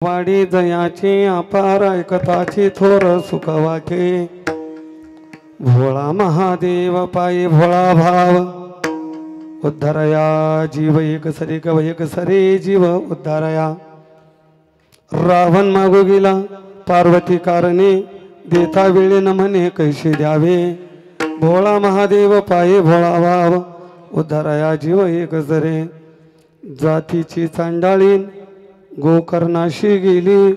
वाडी जयाची अपार ऐकताची थोर सुखवाके भोळा महादेव पायी भोळा भाव उद्धारया जीव एक सरी कव एक सरी जीव उद्धारया रावण मागू गेला पार्वती कारणे देता वेळेन म्हणे कैसे द्यावे भोळा महादेव पायी भोळा भाव उद्धारया जीव एक सरे जातीची चांडाळीन गोकर्णाशी गेली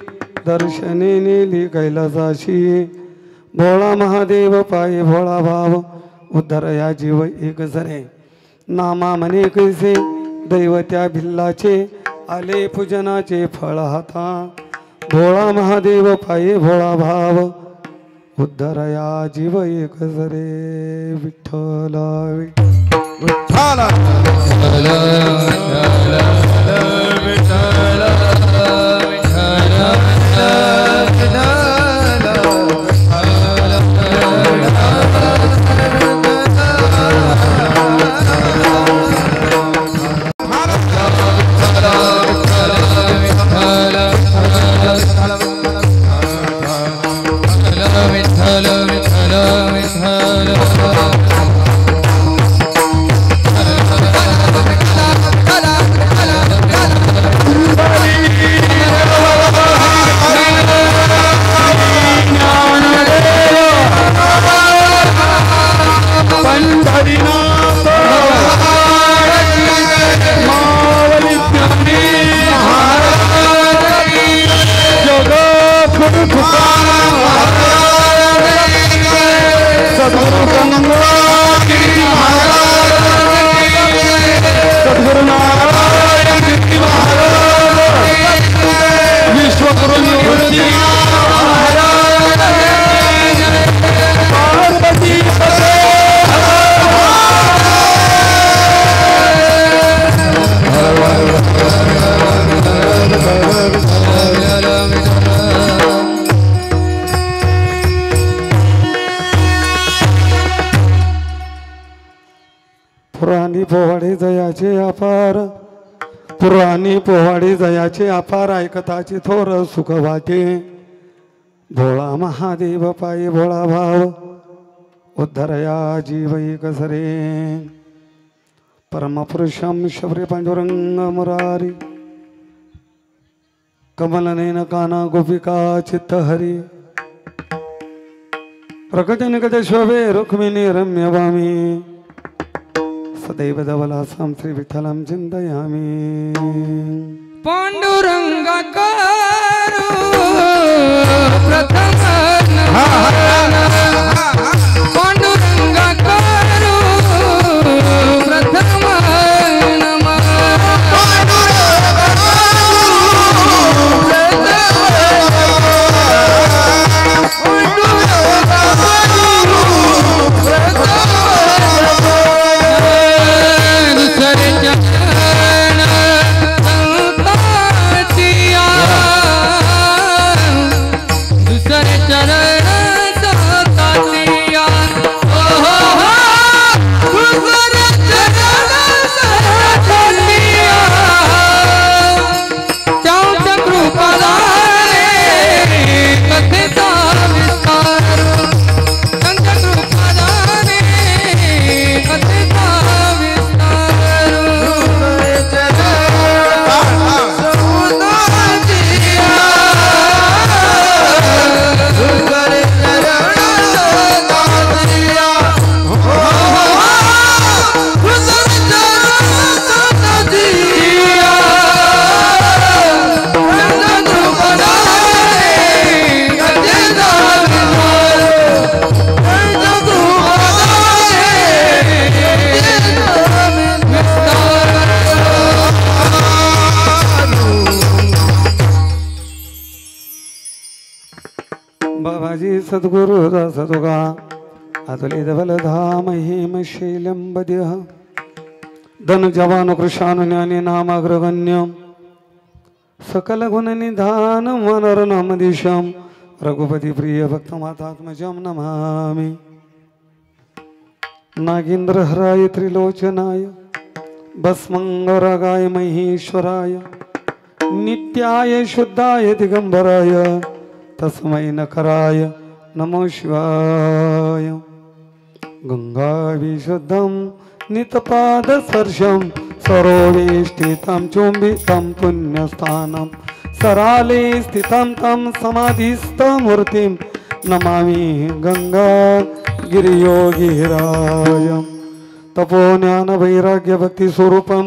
दर्शने नेली कैलासाशी भोळा महादेव पायी भोळा भाव उद्धरया जीव एक जरे नामा म्हणे कैसे दैवत्या भिल्लाचे आले पूजनाचे फळ हाता भोळा महादेव पायी भोळा भाव उद्धरया जीव एक जरे विठ्ठल विठ्ठल पोवाडे जयाचे अपार पुराणी पोवाडे जयाचे अपार ऐकताचे थोर सुख वाटे भोळा महादेव पायी भोळा भाव उद्धरया जीव एक सरे परमपुरुषम शबरी पांडुरंग मुरारी कमलनयन काना गोपिका चित्तहरी प्रकट निकट शोभे रुक्मिणी रम्य वामी सदैव धवलासां श्री विठ्ठलं चिन्तयामि पांडुरंग करो प्रथम पांडुरंग करो प्रथम बाबाजी सद्गुरु रसदुगा अतुलित बलधाम हिम शैलम बद्यः धन जवान कृशानु ज्ञानी नामाग्रगण्यम सकल गुण निधान मनरनम दिशम रघुपति प्रिय भक्तमातात्मजम नमामि नागेंद्र हराय त्रिलोचनाय भस्मंगरागाय महेश्वराय नित्याय शुद्धाय दिगंबराय तस्मै नखराय नमो शिवाय गंगा विशुद्धं नितपादस्पर्शं सरोवेष्टितं चुंबितं पुण्यस्थानं सराले स्थितं तं समाधिस्थमूर्तिं नमामि गंगा गिरियोगिराजं तपोज्ञान वैराग्य भक्ति स्वरूपं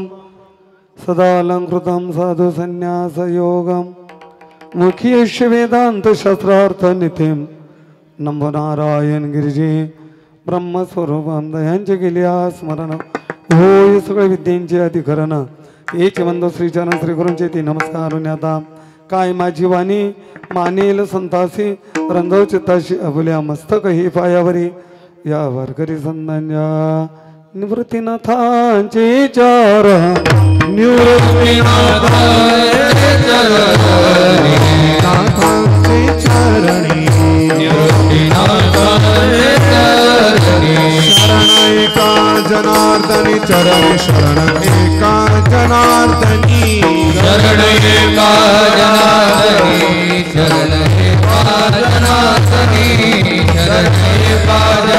सदालंकृतं साधु संन्यास योगं मुख्यश्च वेदांत शास्त्रार्थ नित्यं नमो नारायण गिरिजे ब्रह्मस्वरूपं दयांचे गेल्या स्मरण होय सगळ्या विद्यांचे अधिकरण हेच बंधू श्रीचरण श्री गुरूंचे ती नमस्कार आता काय माझी वाणी मानेल संतासी रंधव चित्ताशी अबुल्या मस्तक ही पायावरी या वारकरी संतांच्या निवृत्तीनाथांचे चार निवृत्तीनाथांचे चरणी शरण एका जनार्दनी चरण शरण एका जनार्दनी शरण एका जनार्दनी शरण एका जनार्दनी शरण एका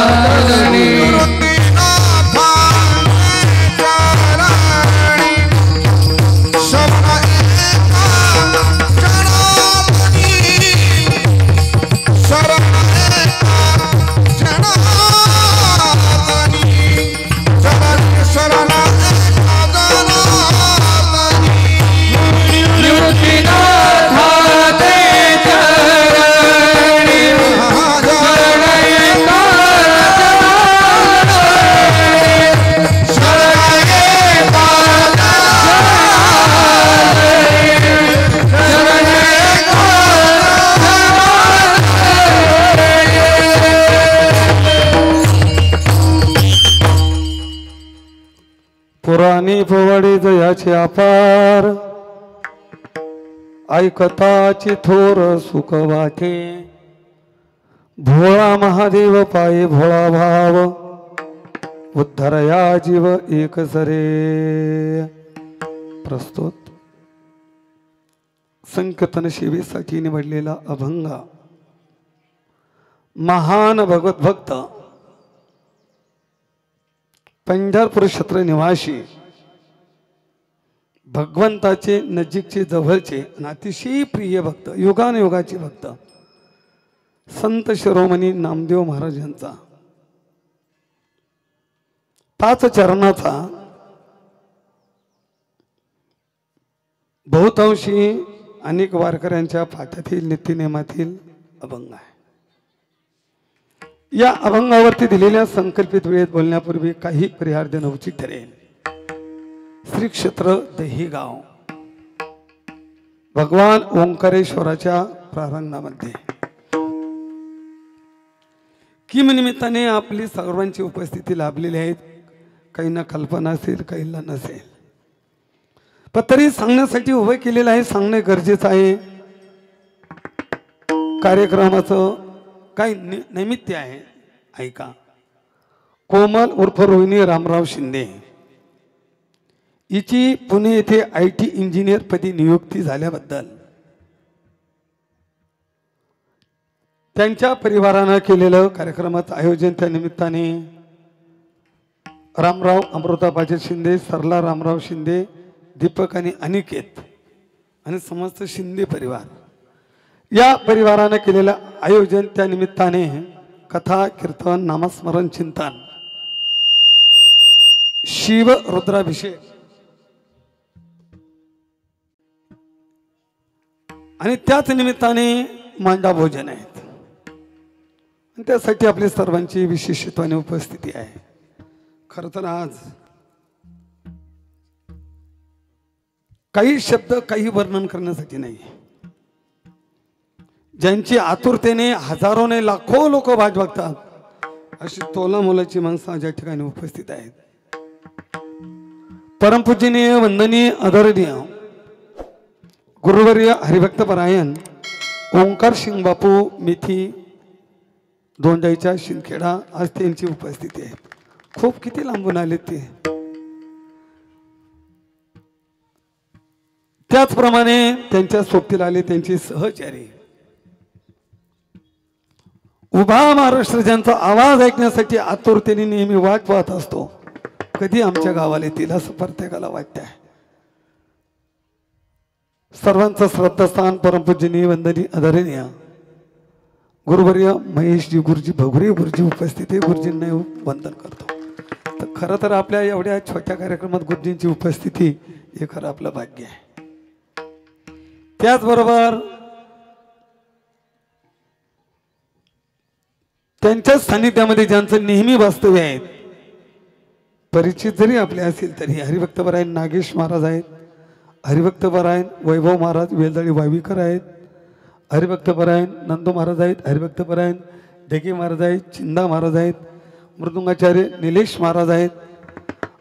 जनार्दनी शरण एका जनार्दनी पुराणी पोवाडी जयाचे अपार ऐकताची थोर सुख वाटे भोळा महादेव पाये भोळा भाव उद्धरया जीव एक सरे प्रस्तुत संकीर्तन शिवेसाठी निवडलेला अभंग महान भगवत भक्त पंढरपूर क्षेत्र निवासी भगवंताचे नजीकचे जवळचे आणि अतिशय प्रिय भक्त युगानुयुगाचे भक्त संत शिरोमणी नामदेव महाराज यांचा 5 चरणाचा बहुतांशी अनेक वारकऱ्यांच्या पाठातील नित्यनेमातील अभंग आहे. या अभंगावरती दिलेल्या संकल्पित वेळेत बोलण्यापूर्वी काही परिहार देणं उचित ठरेल. श्री क्षेत्र दहीगाव भगवान ओंकारेश्वराच्या प्रांगणामध्ये किम निमित्ताने आपली सर्वांची उपस्थिती लाभलेली आहे. काहींना कल्पना असेल काहींना नसेल पण तरी सांगण्यासाठी उभं केलेलं आहे. सांगणे गरजेचं आहे. कार्यक्रमाचं काही नैमित्य आहे. ऐका. कोमल उर्फ रोहिणी रामराव शिंदे हिची पुणे येथे IT इंजिनियर पदी नियुक्ती झाल्याबद्दल त्यांच्या परिवारानं केलेलं कार्यक्रमाचं आयोजन त्या निमित्ताने रामराव अमृताबाजी शिंदे, सरला रामराव शिंदे, दीपक आणि अनिकेत आणि समस्त शिंदे परिवार या परिवाराने केलेलं आयोजन त्या निमित्ताने कथा कीर्तन नामस्मरण चिंतन शिव रुद्राभिषेक आणि त्याच निमित्ताने मांडा भोजन आहेत. त्यासाठी आपली सर्वांची विशेषत्वाने उपस्थिती आहे. खरं तर आज काही शब्द काही वर्णन करण्यासाठी नाही. ज्यांची आतुरतेने हजारोने लाखो लोक वाट बघतात अशी तोला मोलाची माणसं आज या ठिकाणी उपस्थित आहेत. परमपूजनीय वंदनीय आदरणीय गुरुवर्य हरिभक्त परायण ओंकार सिंग बापू मिथी दोंडाईच्या शिंदखेडा आज त्यांची उपस्थिती आहे. खूप किती लांबून आले ते. त्याचप्रमाणे त्यांच्या सोबतीला आले त्यांचे सहचारी. उभा महाराष्ट्र ज्यांचा आवाज ऐकण्यासाठी आतुरतेने नेहमी वाट पाहत असतो, कधी आमच्या गावाला येतील असं प्रत्येकाला वाटत आहे. सर्वांचं श्रद्धास्थान परमपूजनीय वंदनीय आदरणीय गुरुवर्य महेशजी गुरुजी भगुरे गुरुजी उपस्थित आहे. गुरुजींना वंदन करतो. तर खरं तर आपल्या एवढ्या छोट्या कार्यक्रमात गुरुजींची उपस्थिती हे खरं आपलं भाग्य आहे. त्याचबरोबर त्यांच्या सानिध्यामध्ये ज्यांचं नेहमी वास्तव्य आहे, परिचित जरी आपले असेल तरी हरिभक्तपरायण नागेश महाराज आहेत, हरिभक्तपरायण वैभव महाराज वेलदळी वावीकर आहेत, हरिभक्तपरायण नंदू महाराज आहेत, हरिभक्तपरायण ढेके महाराज आहेत, चिंदा महाराज आहेत, मृदुंगाचार्य निलेश महाराज आहेत,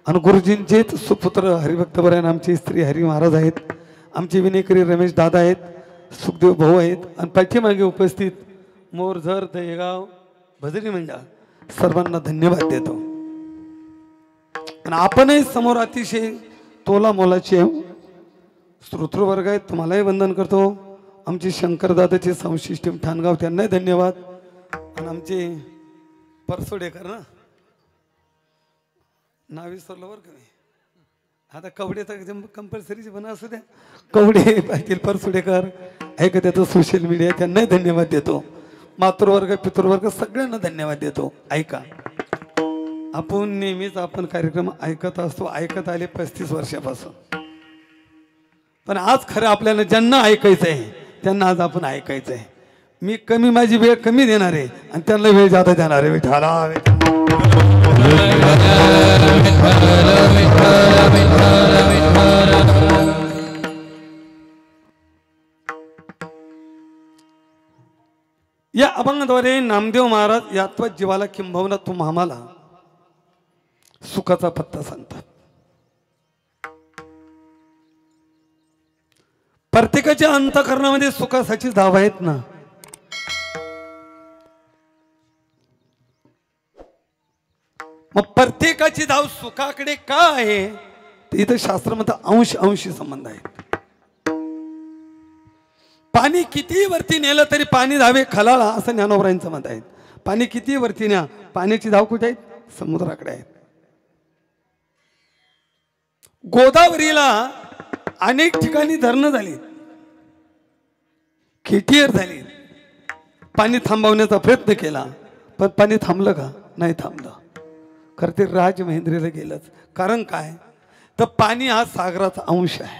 आणि गुरुजींचेच सुपुत्र हरिभक्तपरायण आमचे स्त्री हरी महाराज आहेत, आमचे विनेकरी रमेश दादा आहेत, सुखदेव भाऊ आहेत, आणि पाठीमागे उपस्थित मोरझर दहेगाव भजनी मंडळ सर्वांना धन्यवाद देतो. आणि आपणही समोर अतिशय तोला मोलाचे श्रोतृवर्ग आहेत, तुम्हालाही वंदन करतो. आमचे शंकरदादाचे साऊंड सिस्टीम ठाणगाव त्यांनाही धन्यवाद. आणि आमचे परसोडेकर ना नाव विसरलो बरं का मी, आता कवडेचा कंपल्सरीचे पण असू द्या, कवडे पाटील परसोडेकर ऐका त्याचं सोशल मीडिया त्यांनाही धन्यवाद देतो. मातृवर्ग पितृवर्ग सगळ्यांना धन्यवाद देतो. ऐका, आपण नेहमीच आपण कार्यक्रम ऐकत असतो, ऐकत आले 35 वर्षापासून, पण आज खरं आपल्याला ज्यांना ऐकायचं आहे त्यांना आज आपण ऐकायचं आहे. मी कमी माझी वेळ कमी देणार आहे आणि त्यांना वेळ जादा देणार आहे. विठाला या अभंगाद्वारे नामदेव महाराज यात्वा जीवाला किंबहुना तुम्हा आम्हाला सुखाचा पत्ता सांगतात. प्रत्येकाच्या अंतःकरणामध्ये सुखासाठी धाव आहेत ना. मग प्रत्येकाची धाव सुखाकडे का आहे, तर इथं शास्त्रामध्ये अंश अंशी संबंध आहे. पाणी किती वरती नेलं तरी पाणी धावे खलाळा असं ज्ञानोबरांचं मत आहे. पाणी किती वरती न्या, पाण्याची धाव कुठे आहेत, समुद्राकडे आहेत. गोदावरीला अनेक ठिकाणी धरणं झाली, खेटीयर झाली, पाणी थांबवण्याचा प्रयत्न केला, पण पाणी थांबलं का, नाही थांबलं. खरं ते राजमहेंद्रीला गेलंच. कारण काय, तर पाणी हा सागराचा अंश आहे.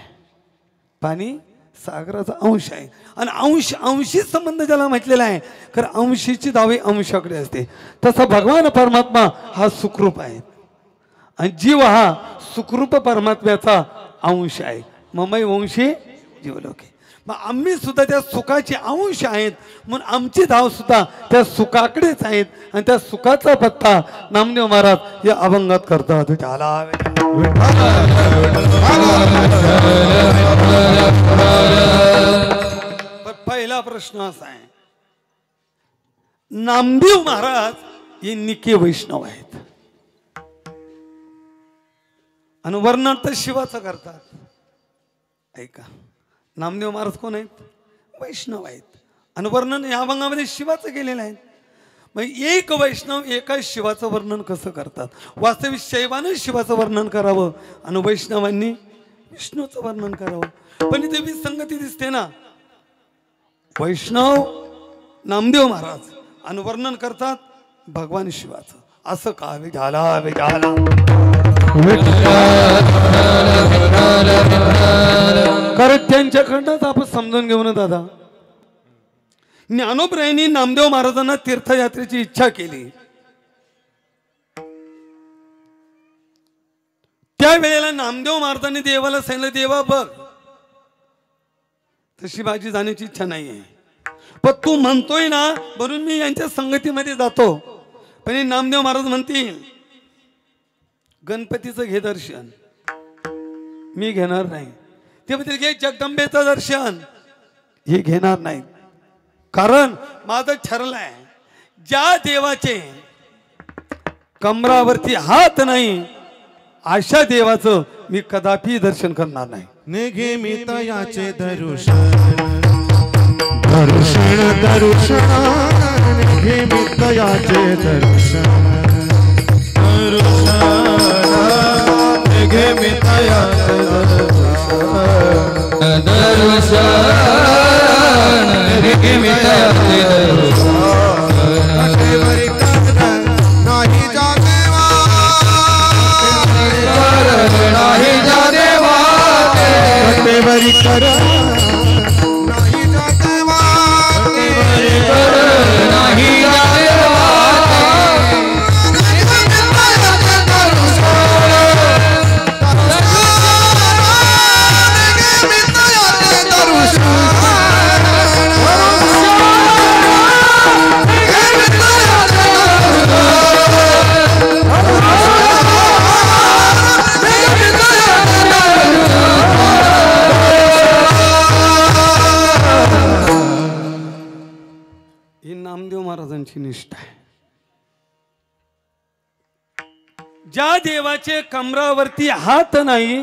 पाणी सागराचा अंश आहे आणि अंश अंशी संबंध ज्याला म्हटलेला आहे, कारण अंशीची दावे अंशाकडे असते. तसा भगवान परमात्मा हा सुखरूप आहे आणि जीव हा सुखरूप परमात्म्याचा अंश आहे. ममई वंशी जीवलोके. मग आम्ही सुद्धा त्या सुखाचे अंश आहेत, म्हणून आमची धाव सुद्धा त्या सुखाकडेच आहेत आणि त्या सुखाचा पत्ता नामदेव महाराज या अभंगात करतात. पहिला प्रश्न असा आहे, नामदेव महाराज हे निके वैष्णव आहेत आणि वर्णन तर शिवाचं करतात. ऐका, नामदेव महाराज कोण आहेत, वैष्णव आहेत आणि वर्णन या अभंगामध्ये शिवाचं केलेलं आहे. मग एक वैष्णव एका शिवाचं वर्णन कसं करतात. वास्तविक शैवानं शिवाचं वर्णन करावं आणि वैष्णवांनी विष्णूचं वर्णन करावं, पण इथे विसंगती दिसते ना. वैष्णव नामदेव महाराज आणि वर्णन करतात भगवान शिवाचं. असं का झाला कारण त्यांच्याकडनंच आपण समजून घेऊ ना दादा. ज्ञानोबरायांनी नामदेव महाराजांना तीर्थयात्रेची इच्छा केली. त्यावेळेला नामदेव महाराजांनी देवाला सांगितलं, देवा बघ तशी माझी जाण्याची इच्छा नाही आहे, पण तू म्हणतोय ना म्हणून मी यांच्या संगतीमध्ये जातो. पण नामदेव महाराज म्हणतील गणपतीचं घे दर्शन, मी घेणार नाही. ते म्हणतील घे जगदंबेचं दर्शन, हे घेणार नाही. कारण माझं ठरलंय, ज्या देवाचे कमरावरती हात नाही अशा देवाचं मी कदापि दर्शन करणार नाही. निघेमित याचे दर्शन दर्शन दर्शन निघेमित याचे दर्शन निघेमित याचे दर्शन निघेमित याचे नाही कर नाही जाते नाही नामदेव महाराजांची निष्ठा आहे. ज्या देवाचे कमरावरती हात नाही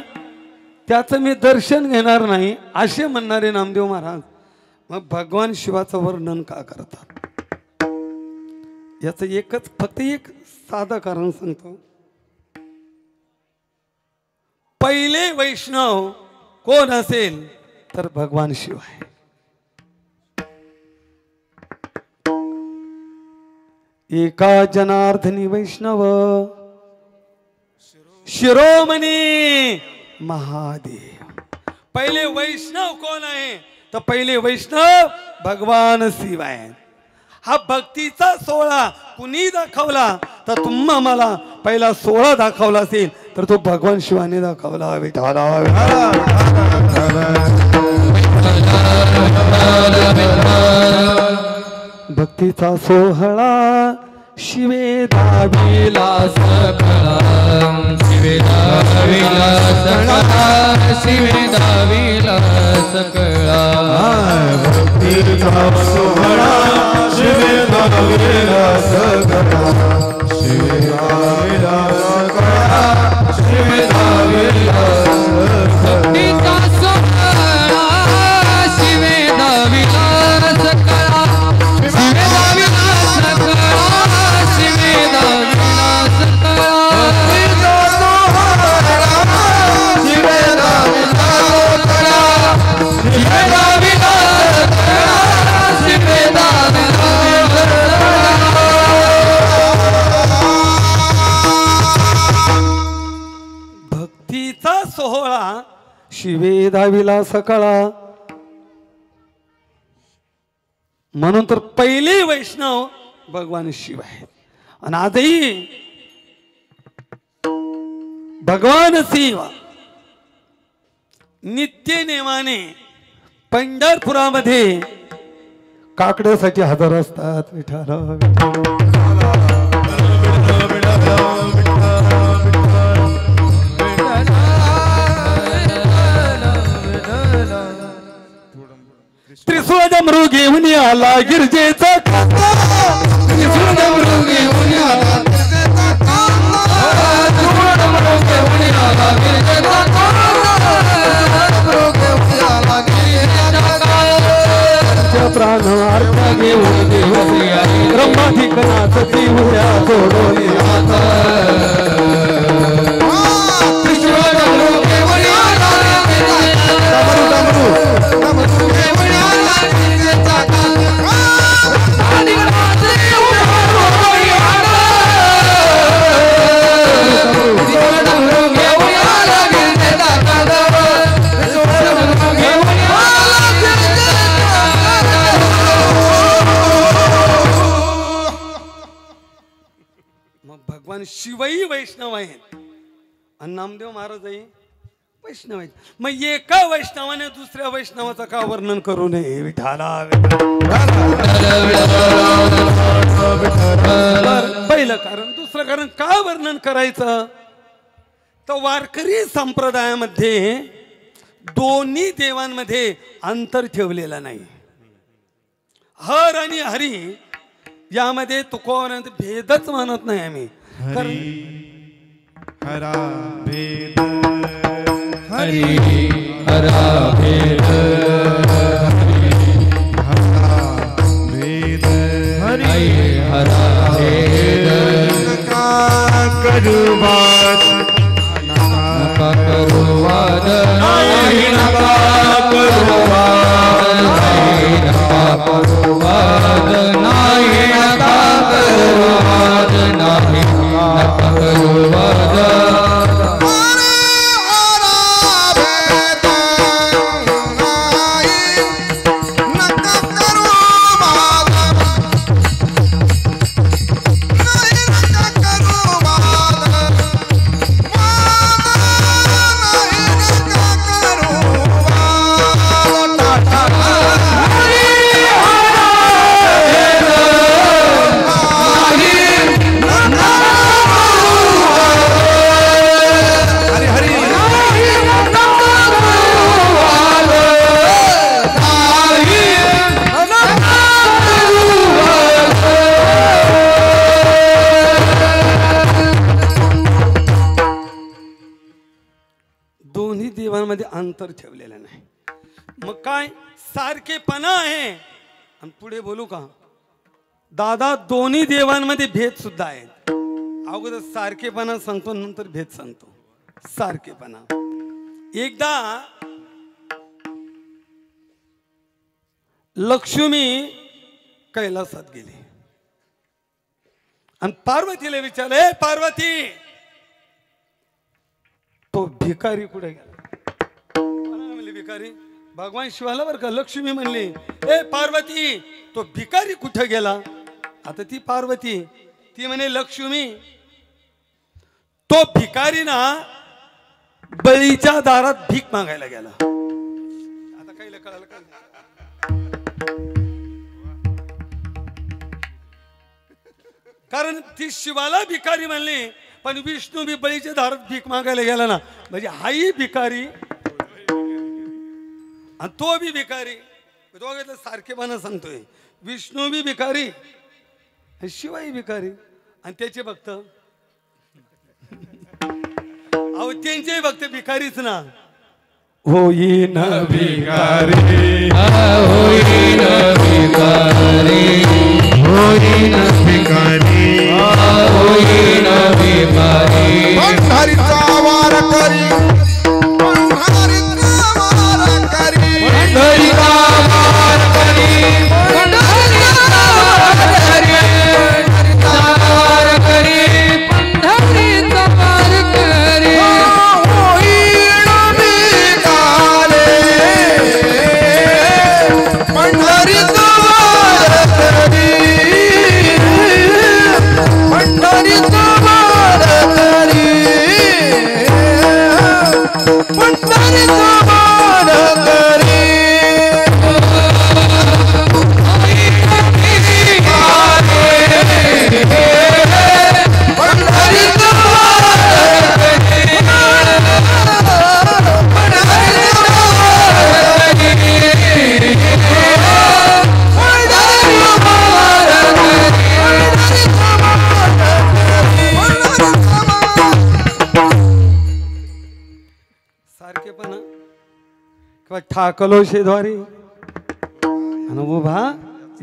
त्याचं मी दर्शन घेणार नाही असे म्हणणारे नामदेव महाराज मग भगवान शिवाचं वर्णन का करतात? याचं एकच फक्त एक साधं कारण सांगतो. पहिले वैष्णव कोण असेल तर भगवान शिव आहे. एका जनार्दनी वैष्णव शिरोमणी महादेव. पहिले वैष्णव कोण आहे तर पहिले वैष्णव भगवान शिव आहे. हा भक्तीचा सोहळा कुणी दाखवला तर तुम्हा मला पहिला सोहळा दाखवला असेल तर तो भगवान शिवाने दाखवला. भक्तीचा सोहळा शिवे दाविला सकळा शिवे दाविला सकळा शिवे दाविला सकळा भक्तीचा सोहळा शिवे दाविला सकळा शिवे दाविला सकळा शिवे दाविला भक्तीचा सोहळा शिवे दाविला सकळा शिवे दाविला सकळा शिवे दाविला सकळा शिवे दाविला सकळा शिवे दाविला सकळा शिवे दाविला भक्तीचा सोहळा शिवे दाविला सकळा. म्हणून तर पहिले वैष्णव भगवान शिव आहेत. आणि आजही भगवान शिव नित्य नेमाने पंढरपुरामध्ये काकड्यासाठी हजर असतात. विठ्ठल त्रिशूळ डमरू घेऊन आला गिरजेचा त्रिशूळ डमरू घेऊन आला प्राण अर्थ घेऊन ब्रह्माधिकनाथ तीव्या सोडोनी भगवान शिवही वैष्णव आहेत आणि नामदेव महाराजही वैष्णव आहेत. मग एका वैष्णवाने दुसऱ्या वैष्णवाचं का वर्णन करू नये? विठाला पहिलं कारण. दुसरं कारण का वर्णन करायचं तर वारकरी संप्रदायामध्ये दोन्ही देवांमध्ये अंतर ठेवलेलं नाही. हर आणि हरी यामध्ये तुकोबरांत भेदच मानत नाही आम्ही. हरा भेद हरी हरा भेद भेद हरी हरा भेद नका करू वाद नका करू वाद नाही नका करू वाद नाही नका करू वाद नाही नका करू वाद नाही नका करू वाद दोन्ही देवांमध्ये अंतर ठेवलेलं नाही. मग काय सारखेपणा आहे. आणि पुढे बोलू का दादा, दोन्ही देवांमध्ये भेद सुद्धा आहेत. अगोदर सारखेपणा सांगतो, नंतर भेद सांगतो. सारखेपणा, एकदा लक्ष्मी कैलासात गेली आणि पार्वतीला विचारलं, ए पार्वती, तो भिकारी कुठे गेला? म्हणली भिकारी भगवान शिवाला बरं का. लक्ष्मी म्हणली, ए पार्वती, तो भिकारी कुठे गेला? आता ती पार्वती ती म्हणे, लक्ष्मी, तो भिकारी ना बळीच्या दारात भीक मागायला गेला. आता काही कळालं का? कारण ती शिवाला भिकारी म्हणली, पण विष्णू बी बळीच्या दारात भीक मागायला गेला ना, म्हणजे हाही भिकारी आणि तो बी भिकारी. दोघांचं सारखेपणा सांगतोय. विष्णू बी भिकारी, शिवाही भिकारी, आणि त्याचे भक्त अहो त्यांचे भक्त भिकारीच ना. होईन भिकारी होईन भिकारी होईन भिकारी होईन भिकारी पंढरीचा वार करी पंढरीचा वार करी पंढरीचा वार करी पंढरीचा वार करी पंढरीचा वार करी होईन भिकारे पंढरीचा वार करी पंढरीचा वार करी पंढरीचा वार करी सारखेपणा किंवा ठाकलो शेद्वारी आणि उभा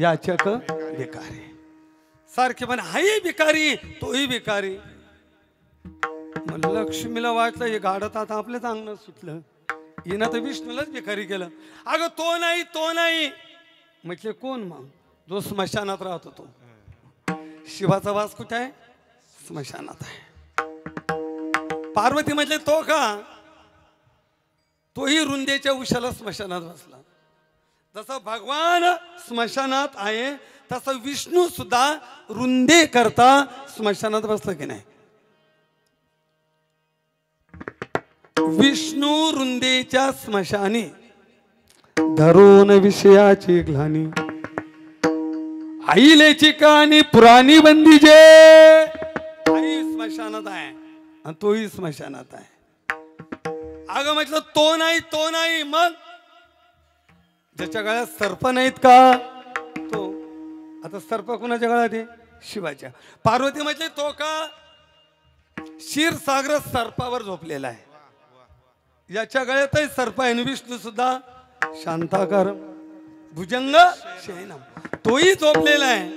याचक भिकारी. सारखेपणा हाही भिकारी, तोही भिकारी. मग लक्ष्मीला वाटलं हे गाडत आता आपल्याच अंगणात सुटलं, हिनं तर विष्णूलाच भिकारी केलं. अगं तो नाही, तो नाही. म्हटले कोण? मग जो स्मशानात राहत होतो. शिवाचा वास कुठे आहे? स्मशानात आहे. पार्वती म्हटले तो का? तोही रुंदेच्या उशाला स्मशानात बसला. जसं भगवान स्मशानात आहे तसं विष्णू सुद्धा रुंदे करता स्मशानात बसला की नाही. विष्णू रुंदेच्या स्मशानी धरून विषयाची ग्लानी, आईलेची कहाणी पुराणी बंदीजे. आई स्मशानात आहे आणि तोही स्मशानात आहे. अगं म्हटलं तो नाही, तो नाही. मग ज्याच्या गळ्यात सर्प नाहीत का तो. आता सर्प कोणाच्या गळ्यात आहे? शिवाच्या. पार्वती म्हटले तो का? क्षीरसागर सर्पावर झोपलेला आहे. याच्या गळ्यातही सर्प आहे. विष्णू सुद्धा शांताकार भुजंग शयनम, तोही झोपलेला आहे.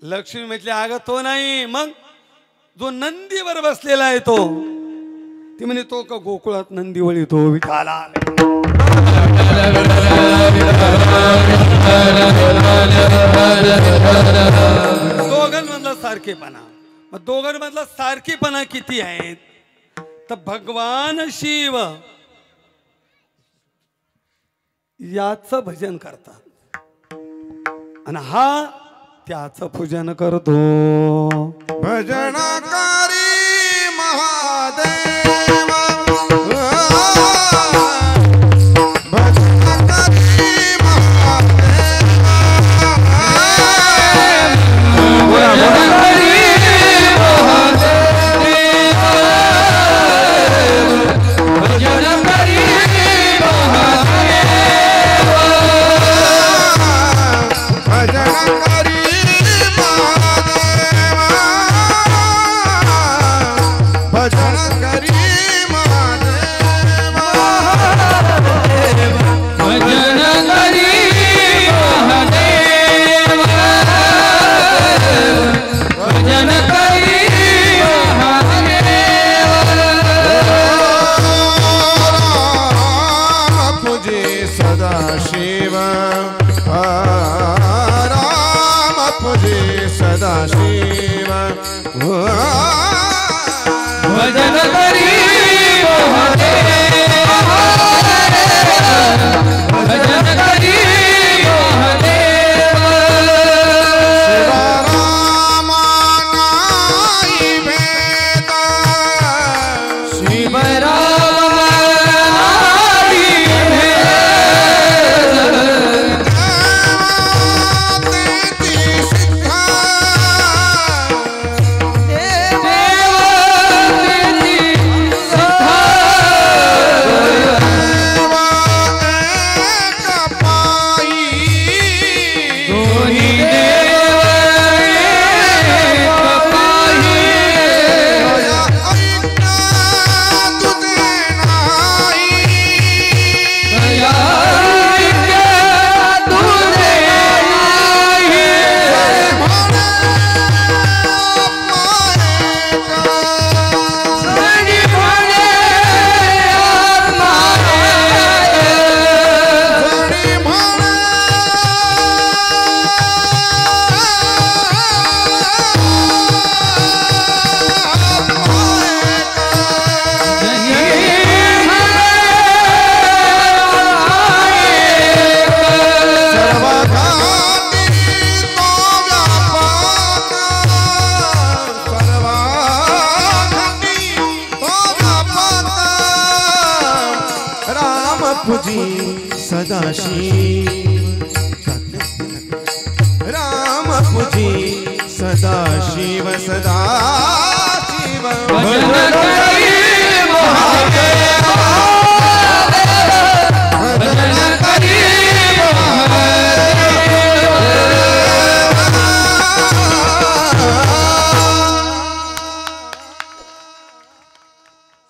लक्ष्मी म्हटली अगं तो नाही, मग जो नंदीवर बसलेला आहे तो. ती म्हणे तो का गोकुळात नंदी वळीतो विठाला. दोघांमधला सारखेपणा, मग दोघांमधला सारखेपणा किती आहेत तर भगवान शिव याचं भजन करतात आणि हा त्याचं पूजन करतो. भजनकारी महादेव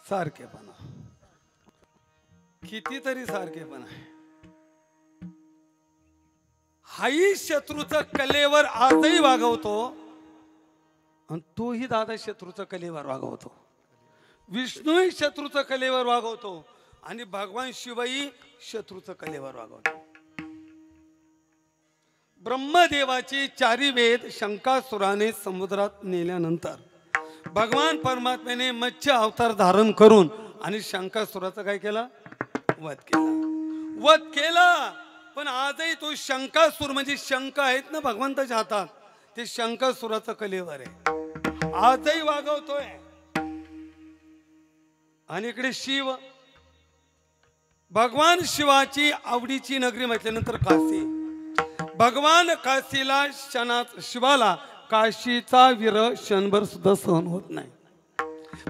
सारखेपणा, कितीतरी सारखेपणा आहे. हाही शत्रूचा कलेवर आजही वागवतो आणि तोही दादा शत्रूचा कलेवर वागवतो. विष्णूही शत्रूचा कलेवर वागवतो आणि भगवान शिवही शत्रूचा कलेवर वागवतो. ब्रह्मदेवाची चारी वेद शंकासुराने समुद्रात नेल्यानंतर भगवान परमात्म्याने मत्स्य अवतार धारण करून आणि शंकासुराचा काय केला, वध केला. वध केला, पण आजही तो शंकासूर म्हणजे शंख आहेत ना भगवंताच्या हातात, ते शंकासुराचा कलेवर आहे, आजही वागवतोय. आणि इकडे शिव, भगवान शिवाची आवडीची नगरी म्हटल्यानंतर काशी. भगवान काशीला शिवाला काशीचा विरह क्षणभर सुद्धा सहन होत नाही.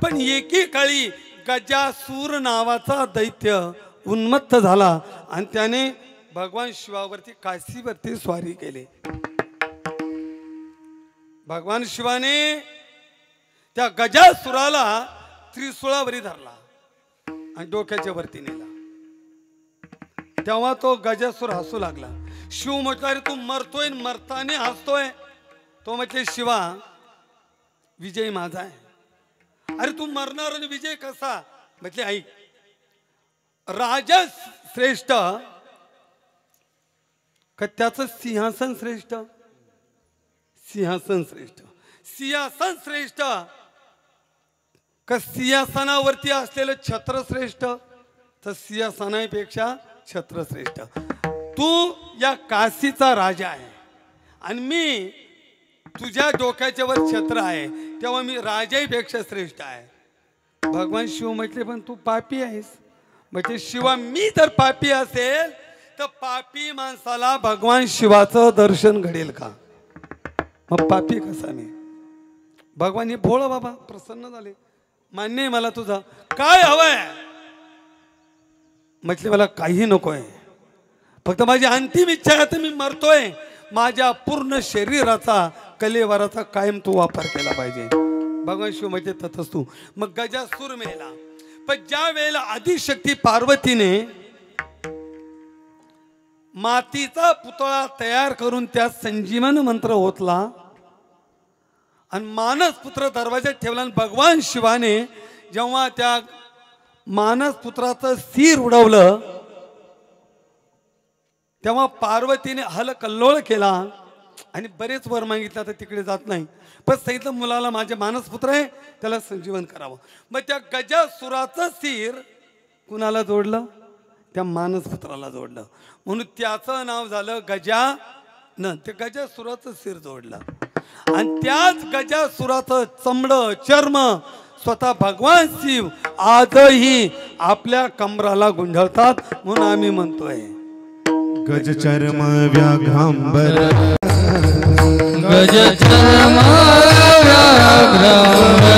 पण एकेकाळी गजासूर नावाचा दैत्य उन्मत्त झाला आणि त्याने भगवान शिवावरती काशीवरती स्वारी केली. भगवान शिवाने त्या गजासुराला त्रिशूळावरी धरला आणि डोक्याच्या वरती नेला. तेव्हा तो गजासुर हसू लागला. शिव म्हटलं अरे तू मरतोय मरताने हसतोय. तो म्हटले शिवा विजय माझा आहे. अरे तू मरणार आणि विजय कसा. म्हटले आई राजा श्रेष्ठ का त्याचं सिंहासन श्रेष्ठ. सिंहासन श्रेष्ठ. सिंहासन श्रेष्ठ का सिंहासनावरती असलेलं छत्र श्रेष्ठ. तर सिंहासनापेक्षा छत्र श्रेष्ठ. तू या काशीचा राजा आहे आणि मी तुझ्या डोक्याच्या वर छत्र आहे तेव्हा मी राजाईपेक्षा श्रेष्ठ आहे. भगवान शिव म्हटले पण तू पापी आहेस. म्हणजे शिवा मी जर पापी असेल तर पापी माणसाला भगवान शिवाचं दर्शन घडेल का. मग पापी कसा मी. भगवान हे भोळ बाबा प्रसन्न झाले. मान्य आहे मला तुझा काय हवंय. म्हटले मला काही नकोय फक्त माझी अंतिम इच्छा आहे. तर मी मरतोय माझ्या पूर्ण शरीराचा कलेवराचा कायम तू वापर केला पाहिजे. भगवान शिव म्हटले तथच तू. मग गजासूर मेला. पण ज्या वेळेला आदिशक्ती पार्वतीने मातीचा पुतळा तयार करून त्यात संजीवन मंत्र ओतला आणि मानस पुत्र दरवाज्यात ठेवला आणि भगवान शिवाने जेव्हा त्या मानस पुत्राचं सिर उडवलं तेव्हा पार्वतीने हलकल्लोळ केला आणि बरेच वर मागितला तर तिकडे जात नाही. पण सांगितलं मुलाला माझे मानसपुत्र आहे त्याला संजीवन करावं. मग त्या गजासुराचं सिर कुणाला जोडलं. त्या मानसपुत्राला जोडलं म्हणून त्याचं नाव झालं गजानन. ते गजासुराचं सिर जोडलं आणि त्याच गजासुराचं चमडं चर्म स्वतः भगवान शिव आजही आपल्या कमराला गुंढळतात. म्हणून आम्ही म्हणतोय गज चर्म व्याघ्रांबर गज चर्म व्याघ्रांबर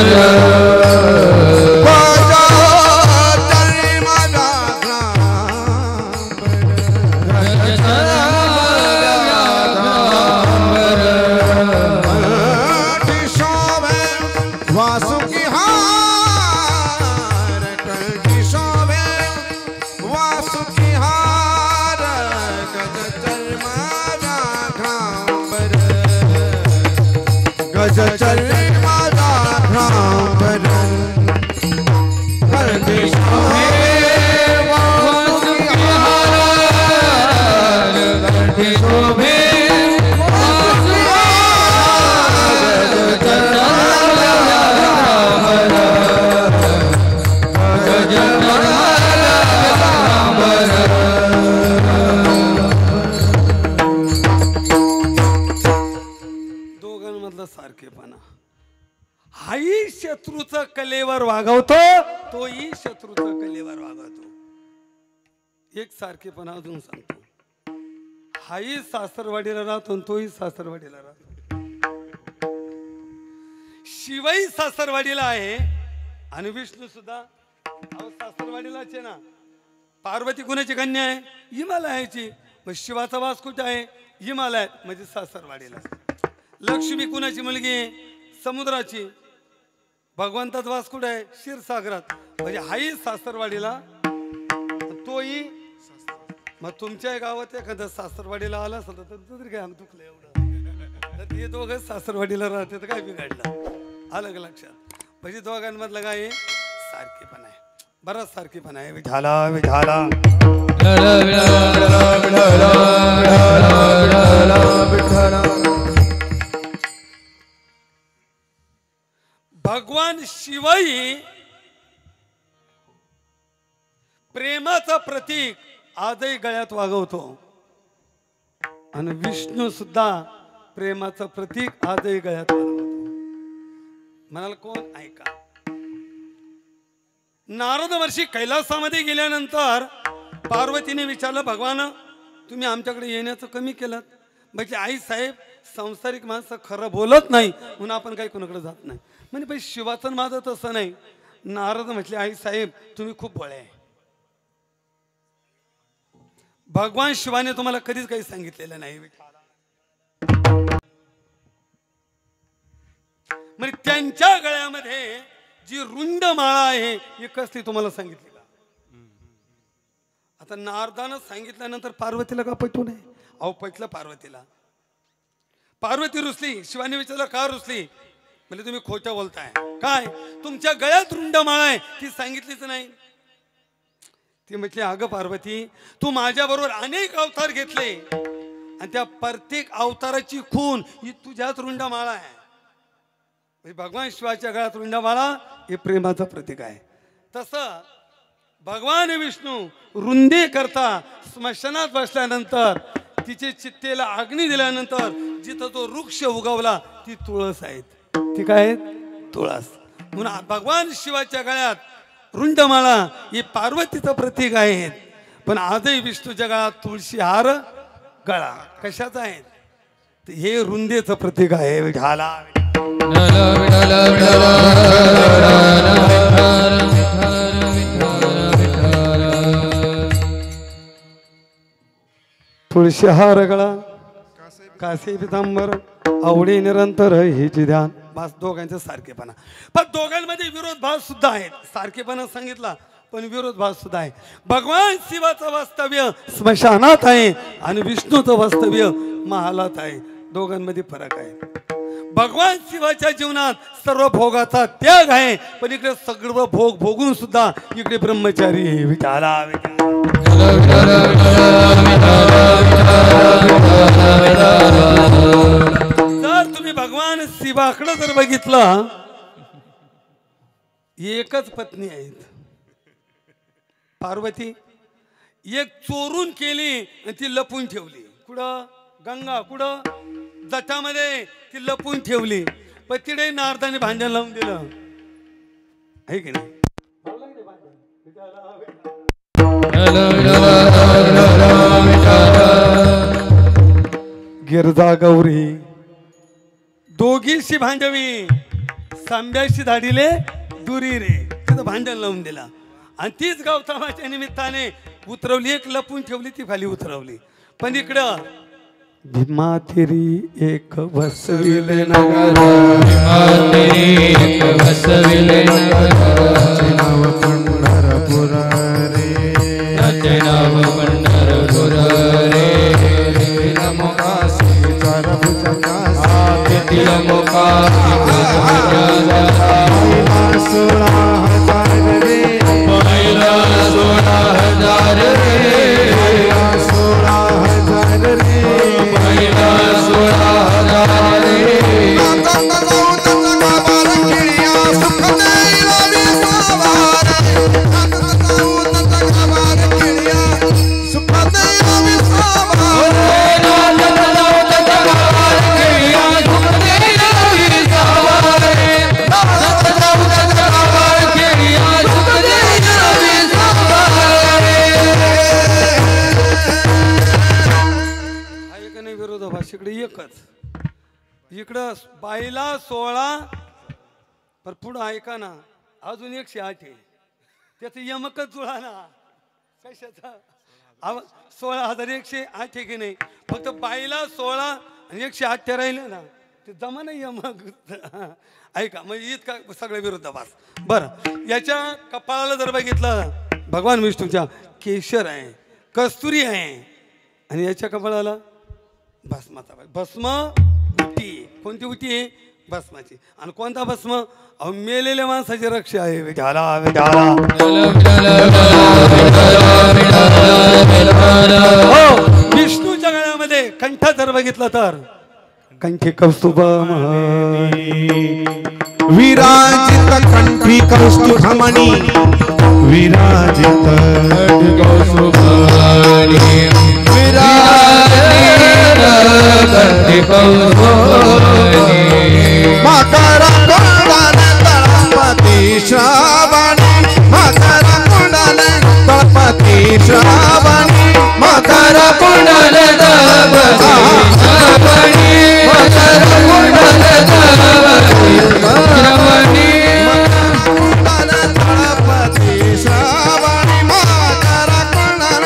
सारखेपणा. हाही शत्रूचं कलेवर वागवतो तोही शत्रूचं कलेवर वागवतो. एक सारखेपणा अजून सांगतो. हाही सासरवाडीला राहतो तोही सासरवाडीला राहतो. शिवही सासरवाडीला आहे आणि विष्णू सुद्धा सासरवाडीलाच आहे ना. पार्वती कुणाची कन्या आहे हिमालयाची. मग शिवाचा वास कुठे आहे हिमालयात म्हणजे सासरवाडीला. लक्ष्मी कुणाची मुलगी आहे समुद्राची. भगवंताचा वास कुठे आहे क्षीरसागरात म्हणजे हाही सासरवाडीला तोही. मग तुमच्या गावात एखादा सासरवाडीला आला असेल तर तुमचं तरी काय अंग दुखलं एवढं. तर ते दोघं सासरवाडीला राहते तर काय बिघडलं. आलं का लक्षात. म्हणजे दोघांमधलं काय सारखेपणा आहे. बराच सारखेपणा आहे. विठाला विठाला भगवान शिवही प्रेमाचं प्रतीक आजही गळ्यात वागवतो आणि विष्णू सुद्धा प्रेमाचं प्रतीक आजही गळ्यात वागवतो. म्हणाल कोण ऐका. नारद महर्षी कैलासामध्ये गेल्यानंतर पार्वतीने विचारलं भगवान तुम्ही आमच्याकडे येण्याचं कमी केलं. म्हणजे आई साहेब सांसारिक माणसं खरं बोलत नाही म्हणून आपण काही कोणाकडे जात नाही. म्हणजे भाई शिवाचं माझं तसं नाही. नारद म्हटले आई साहेब तुम्ही खूप भोळे आहे. भगवान शिवाने तुम्हाला कधीच काही सांगितलेलं नाही. म्हणजे त्यांच्या गळ्यामध्ये जी रुंड माळा आहे एकच ती तुम्हाला सांगितली का? आता नारदानं सांगितल्यानंतर पार्वतीला का पटू नये? अहो पटलं पार्वतीला. पार्वती रुसली. शिवानी विचारलं का रुसली? म्हणजे तुम्ही खोटं बोलताय. काय तुमच्या गळ्यात रुंड माळा आहे ती सांगितलीच नाही? ती म्हटली अगं पार्वती, तू माझ्या बरोबर अनेक अवतार घेतले आणि त्या प्रत्येक अवताराची खून ही तुझ्याच रुंड माळा आहे. भगवान शिवाच्या गळ्यात रुंड माळा हे प्रेमाचं प्रतीक आहे. तसं भगवान विष्णू रुंदे करता स्मशानात बसल्यानंतर तिचे चित्तेला अग्नी दिल्यानंतर जिथं तो वृक्ष उगवला ती तुळस आहेत. ती काय आहेत? तुळस. म्हणून भगवान शिवाच्या गळ्यात रुंडमाळा ही पार्वतीचं प्रतीक आहे. पण आजही विष्णूच्या गळ्यात तुळशी हार गळा कशाचा आहे? हे रुंदेचं प्रतीक आहे. विठाला तुळशी हार गळा कासे पितांबर आवडी निरंतर हिची ध्यान. बस दोघांचे सारखेपणा. पण दोघांमध्ये विरोध भाव सुद्धा आहेत. सारखेपणा सांगितला पण विरोध भाव सुद्धा आहे. भगवान शिवाचं वास्तव्य स्मशानात आहे आणि विष्णूचं वास्तव्य महालात आहे. दोघांमध्ये फरक आहे. भगवान शिवाच्या जीवनात सर्व भोगाचा त्याग आहे पण इकडे सगळं भोग भोगून सुद्धा इकडे ब्रह्मचारी आहे. विठाला जर तुम्ही भगवान शिवाकडे जर बघितलं एकच पत्नी आहेत पार्वती. एक चोरून केली आणि ती लपून ठेवली. कुठं? गंगा. कुठं? जटामध्ये ती लपून ठेवली. पण तिथे नारदाने भांडण लावून दिलं आहे की नाही? गिरजा गौरी दोघीशी भांडवी सांब्याशी धाडीले दुरी रे. तिथं भांडण लावून दिला आणि तीच गौतमाच्या निमित्ताने उतरवली. एक लपून ठेवली ती खाली उतरवली. पण इकडं भीमा तेरी एक बसविले नगर, एक बसविले नाव पंढरपूर रे, नाव पंढरपूर रे, नमोकाशी चार भुजंगासी, नमोकाशी सोळा हजार रे, पहिला 16,000 रे, 16,000 रे, पहिला 16,000 रे. इकडे एकच. इकडं बाईला 16 पण पुढं ऐका ना अजून 108 आहे. त्याचं यमकच जुळा ना. कशाचा? 16,108 आहे की नाही? फक्त बाईला 16 आणि 108 राहिले ना ते जमा नाही यमक. ऐका म्हणजे इतका सगळे विरोधाभास. बरं याच्या कपाळाला जर बघितलं भगवान विष्णूच्या केशर आहे, कस्तुरी आहे आणि याच्या कपाळाला भस्माचा. भस्म उटी. कोणती उटी आहे? भस्माची. आणि कोणता भस्म? अहो मेलेल्या माणसाची रक्षा आहे. विठाला विठाला. हो विष्णूच्या गळ्यामध्ये कंठ जर बघितलं तर कंठी कौस्तुभ विराजित कंठी कौस्तुभमणी, विराजित कौस्तुभमणी, मातारा कुंडल तळपती श्रावणी, मातारा कुंडल तळपती श्रावणी, मातारा कुंडल तळपती श्रावणी, मातारा कुंडल तळपती श्रावणी, कुंडल तळपती श्रावणी, मातारा कुंडल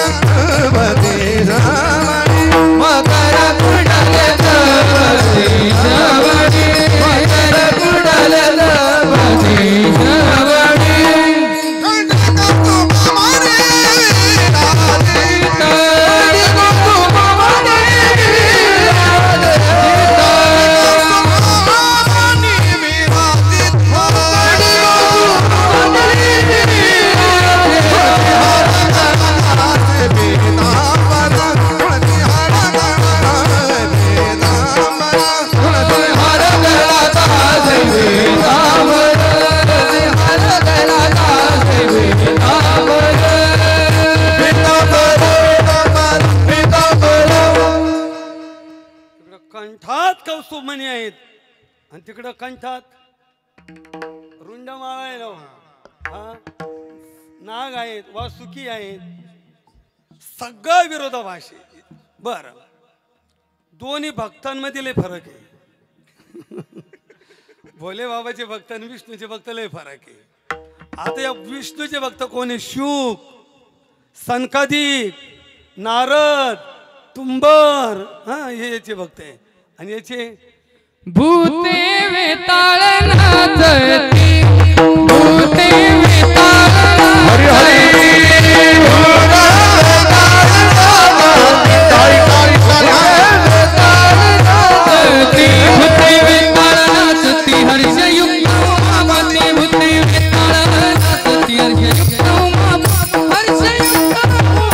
हातात कौसुमणी आहेत आणि तिकडं कंठात रुंडमाळा आहे ना, हा नाग आहेत, वासुकी आहेत, सगळं विरोधाभास आहे. बर, दोन्ही भक्तांमध्ये लय फरक आहे. भोले बाबाचे भक्त आणि विष्णूचे भक्त लय फरक आहे. आता या विष्णूचे भक्त कोण आहे? शुक, सनकादिक, नारद, तुंबर, हा हे याचे भक्त आहे. आणि याचे भूते वेताळ नाचती, भूते वेताळ नाचती, भूते वेताळ नाचती, हर्षयुक्त उमापती, भूते वेताळ नाचती, हर्षयुक्त उमापती, हर्षयुक्त उमापती.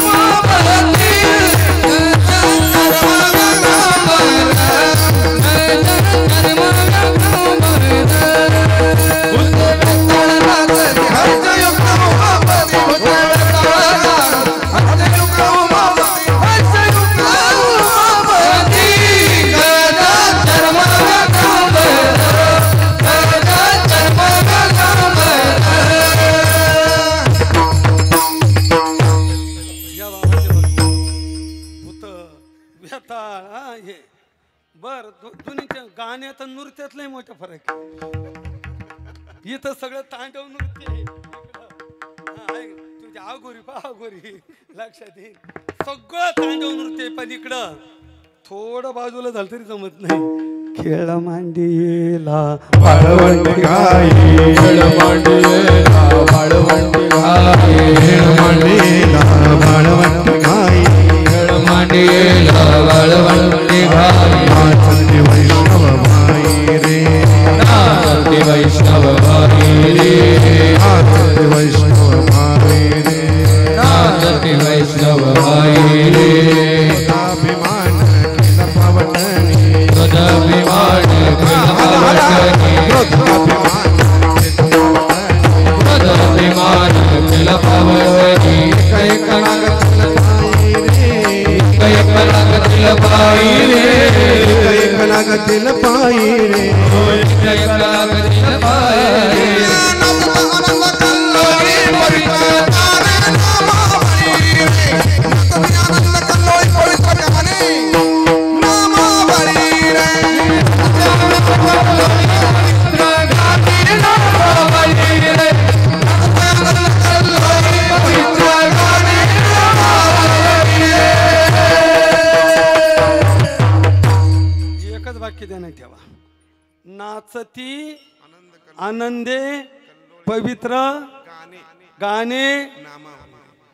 गाण्यात आणि नृत्यात लय मोठा फरक आहे. इथं सगळं तांडव नृत्य आहे, तुझ्या आगोरी पागोरी लक्षात येईल, सगळं तांडव नृत्य आहे. पण इकडं थोडं बाजूला झालं तरी जमत नाही. खेळ मांडीला वाळवंटी गाई, खेळ मांडीला वाळवंटी गाई, खेळ मांडीला वाळवंटी गाई, खेळ मांडीला वाळवंटी गाई. नाचते वैष्णव भाई रे, नाचते वैष्णव भाई रे, नाचते वैष्णव भाई रे, नाचते वैष्णव भाई रे. अभिमान केला पावटणी, अभिमान केला पावटणी, अभिमान केला पावटणी. काय कलागतील पायी रे, काय कलागतील पायी रे, काय कलागतील पायी रे. वाक्य ध्यानात ठेवा. नाचती आनंदे पवित्र गाणे,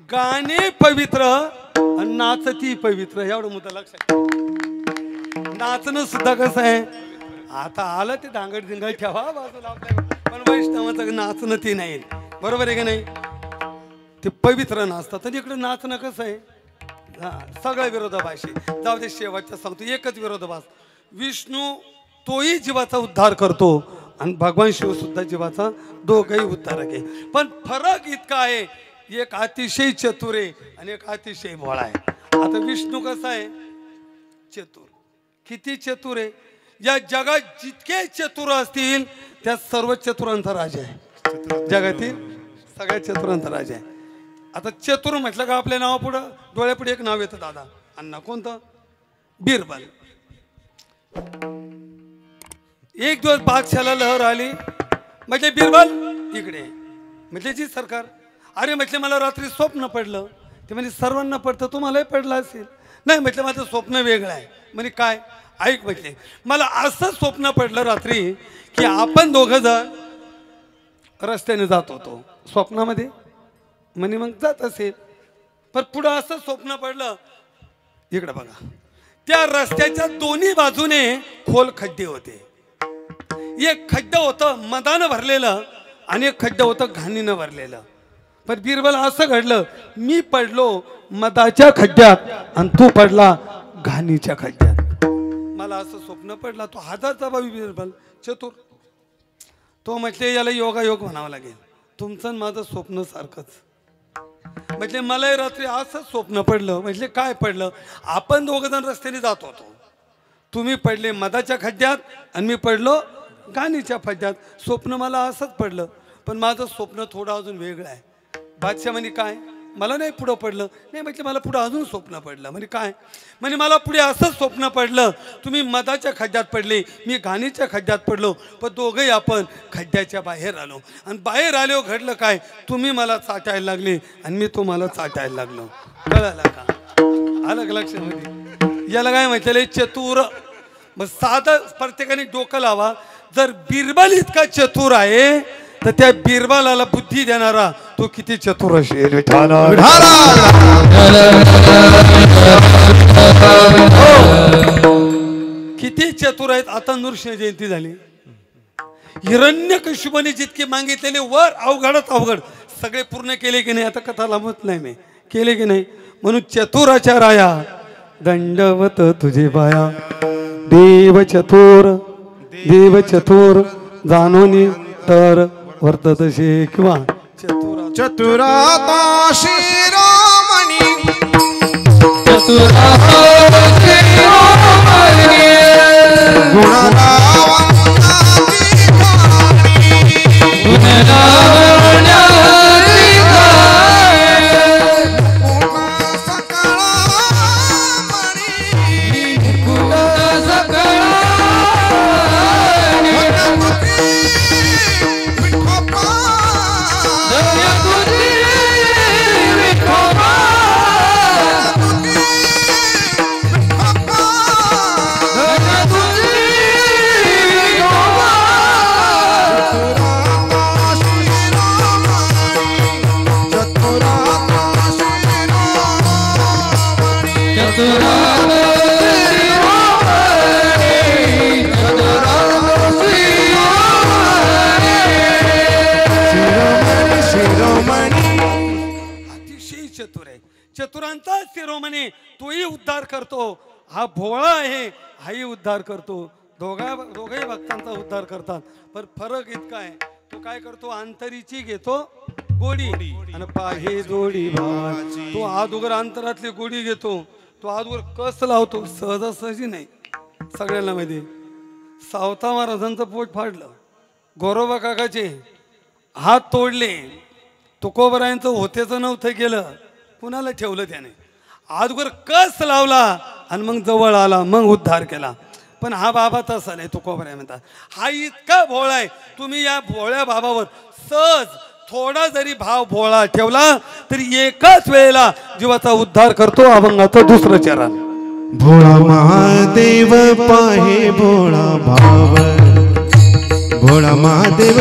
गाणे पवित्र आणि नाचती पवित्र, एवढं मुद्दा लक्षात ठेवा. नाचणं सुद्धा कसं आहे, आता आलं ते धांगड धिंगड ठेवा बाजूला आपल्या, पण वैष्णवाचं नाचणं ते नाही, बरोबर आहे का नाही? ते पवित्र नाचतात. आणि इकडं नाचणं कसं आहे, हा सगळ्या विरोधाभास आहे. जाऊ दे, शेवटचा सांगतो एकच विरोधाभास. विष्णू तोही जीवाचा उद्धार करतो आणि भगवान शिव सुद्धा जीवाचा, दोघही उद्धारक आहे. पण फरक इतका आहे, एक अतिशय चतुर आहे आणि एक अतिशय भोळा आहे. आता विष्णू कसा आहे? चतुर. किती चतुर आहे? या जगात जितके चतुर असतील त्या सर्व चतुरांचा राजा आहे. जगातील सगळ्या चतुरांचा राजा आहे. आता चतुर म्हटलं का आपल्या नावापुढं डोळ्यापुढे एक नाव येतं दादा, अण्णा, कोणतं? बिरबल. एक दिवस बादशाला लहर आली, म्हटले बिरबल इकडे. म्हटले जी सरकार. अरे म्हटले मला रात्री स्वप्न पडलं. ते म्हणजे सर्वांना पडतं, तुम्हालाही पडलं असेल. नाही म्हटलं माझं स्वप्न वेगळं आहे. म्हणजे काय? ऐक म्हटले, मला असं स्वप्न पडलं रात्री की आपण दोघं जण रस्त्याने जात होतो स्वप्नामध्ये. म्हणे मग जात असेल, पण पुढं असं स्वप्न पडलं, इकडे बघा, त्या रस्त्याच्या दोन्ही बाजूने खोल खड्डे होते. एक खड्डं होतं मदानं भरलेलं आणि एक खड्डं होतं घाणीनं भरलेलं. पण बिरबल असं घडलं, मी पडलो मदाच्या खड्ड्यात आणि तू पडला घाणीच्या खड्ड्यात. मला असं स्वप्न पडला. तो हजारचा बाबी बिरबल, चतुर. तो म्हटले याला योगायोग म्हणावं लागेल. तुमचं माझं स्वप्न सारखंच. म्हटले मलाही रात्री असंच स्वप्न पडलं. म्हटले काय पडलं? आपण दोघं जण रस्त्याने जात होतो, तुम्ही पडले मधाच्या खड्ड्यात आणि मी पडलो गाणीच्या खड्ड्यात. स्वप्न मला असंच पडलं, पण माझं स्वप्न थोडं अजून वेगळं आहे. बादशाह म्हणे काय, मला नाही पुढं पडलं. नाही म्हटलं मला पुढं अजून स्वप्न पडलं. म्हणजे काय, म्हणजे मला पुढे असंच स्वप्न पडलं, तुम्ही मधाच्या खड्ड्यात पडले, मी घाणीच्या खड्ड्यात पडलो, पण दोघंही आपण खड्ड्याच्या बाहेर आलो. आणि बाहेर आलो घडलं काय, तुम्ही मला चाटायला लागले आणि मी तुम्हाला चाटायला लागलो. कळलं का? आलं का लक्षामध्ये? याला काय म्हटलेलं चतुर. मग साधं प्रत्येकाने डोकं लावा. जर बिरबल इतका चतुर आहे तर त्या बिरबलाला बुद्धी देणारा तो किती चतुर असेल. किती चतुर आहेत. आता नृसिंह जयंती झाली. हिरण्यकशिपूने जितके मागितलेले वर अवघडच अवघड सगळे पूर्ण केले की नाही. आता कथा लांबत नाही, मी केले की नाही. म्हणून चतुराच्या राया दंडवत तुझे पाया. देव चतुर जाणोनी तर वर्ततसे किंवा चतुराता शिरोमणी चतुरांचा शिरोमणी तोही उद्धार करतो. हा भोळा आहे, हाही उद्धार करतो. दोघही भक्तांचा उद्धार करतात. पण फरक इतका आहे, तो काय करतो, अंतरीची घेतो गोडी आणि पाहे जोडी भावाची. तो आदुगर अंतरातली गोडी घेतो, तो आदुगर कस लावतो. सहजासहजी नाही. सगळ्यांना माहिती सावता महाराजांचं पोट फाडलं, गोरोबा काकाचे हात तोडले, तुकोबरायांचं होतेचं नव्हतं केलं, कुणाला ठेवलं त्याने. आदुगर कस लावला आणि मग जवळ आला, मग उद्धार केला. पण हा बाबा तसा नाही. तुकोबराय म्हणतात हा इतका भोळा आहे. तुम्ही या भोळ्या बाबावर सहज थोडा जरी भाव भोळा ठेवला तरी एकाच वेळेला जीवाचा उद्धार करतो. अभंगाचं दुसरं चरण. भोळा महादेव पाहे भोळा भाव, भोळा महादेव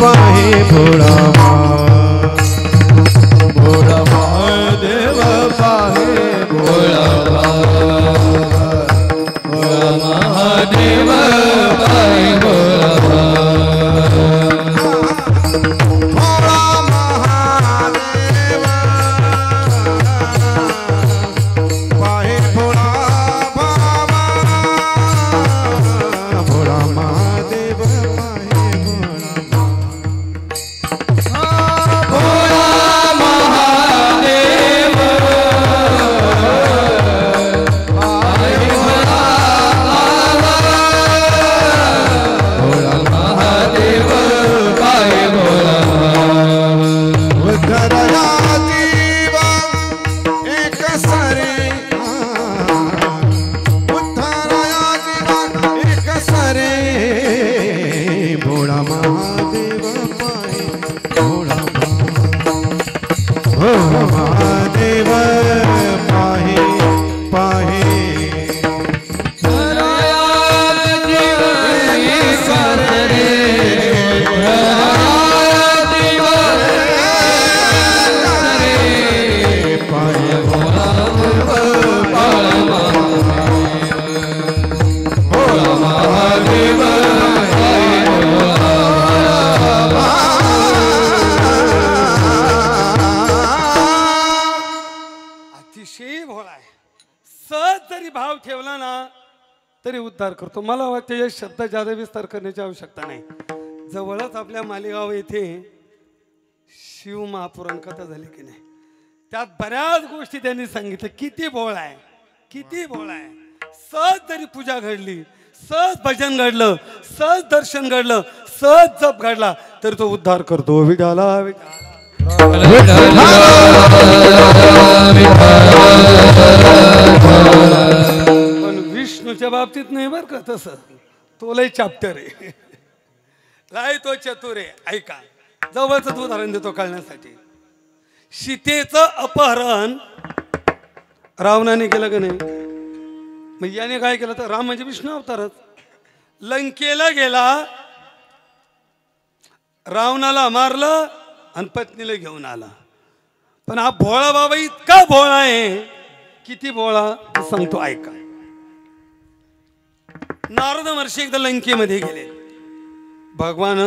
पाहे भोळा भाव, भोळा महादेव पाहे भोळा भाव, भोळा महादेव पाहे भोळा करतो. मला वाटतं या शब्द जादा विस्तार करण्याची आवश्यकता नाही. जवळच आपल्या मालेगाव येथे शिव महापुराण कथा झाली की नाही, त्यात बऱ्याच गोष्टी त्यांनी सांगितलं. किती भोळा आहे, किती भोळा आहे. सहज जरी पूजा घडली, सहज भजन घडलं, सहज दर्शन घडलं, सहज जप घडला तरी तो उद्धार करतो. विठाला पण विष्णूच्या बाबतीत नाही बरं का तसं. तो लय चाप्टर आहे, लय तो चतुर आहे. ऐका, जवळच उदाहरण देतो कळण्यासाठी. सीतेचं अपहरण रावणाने केलं का नाही? मग याने काय केलं तर राम म्हणजे विष्णू अवतारच. लंकेला गेला, रावणाला मारलं आणि पत्नीला घेऊन आला. पण हा भोळा बाबा इतका भोळा आहे. किती भोळा सांगतो ऐका. नारद महर्षी एकदा लंकेमध्ये गेले. भगवान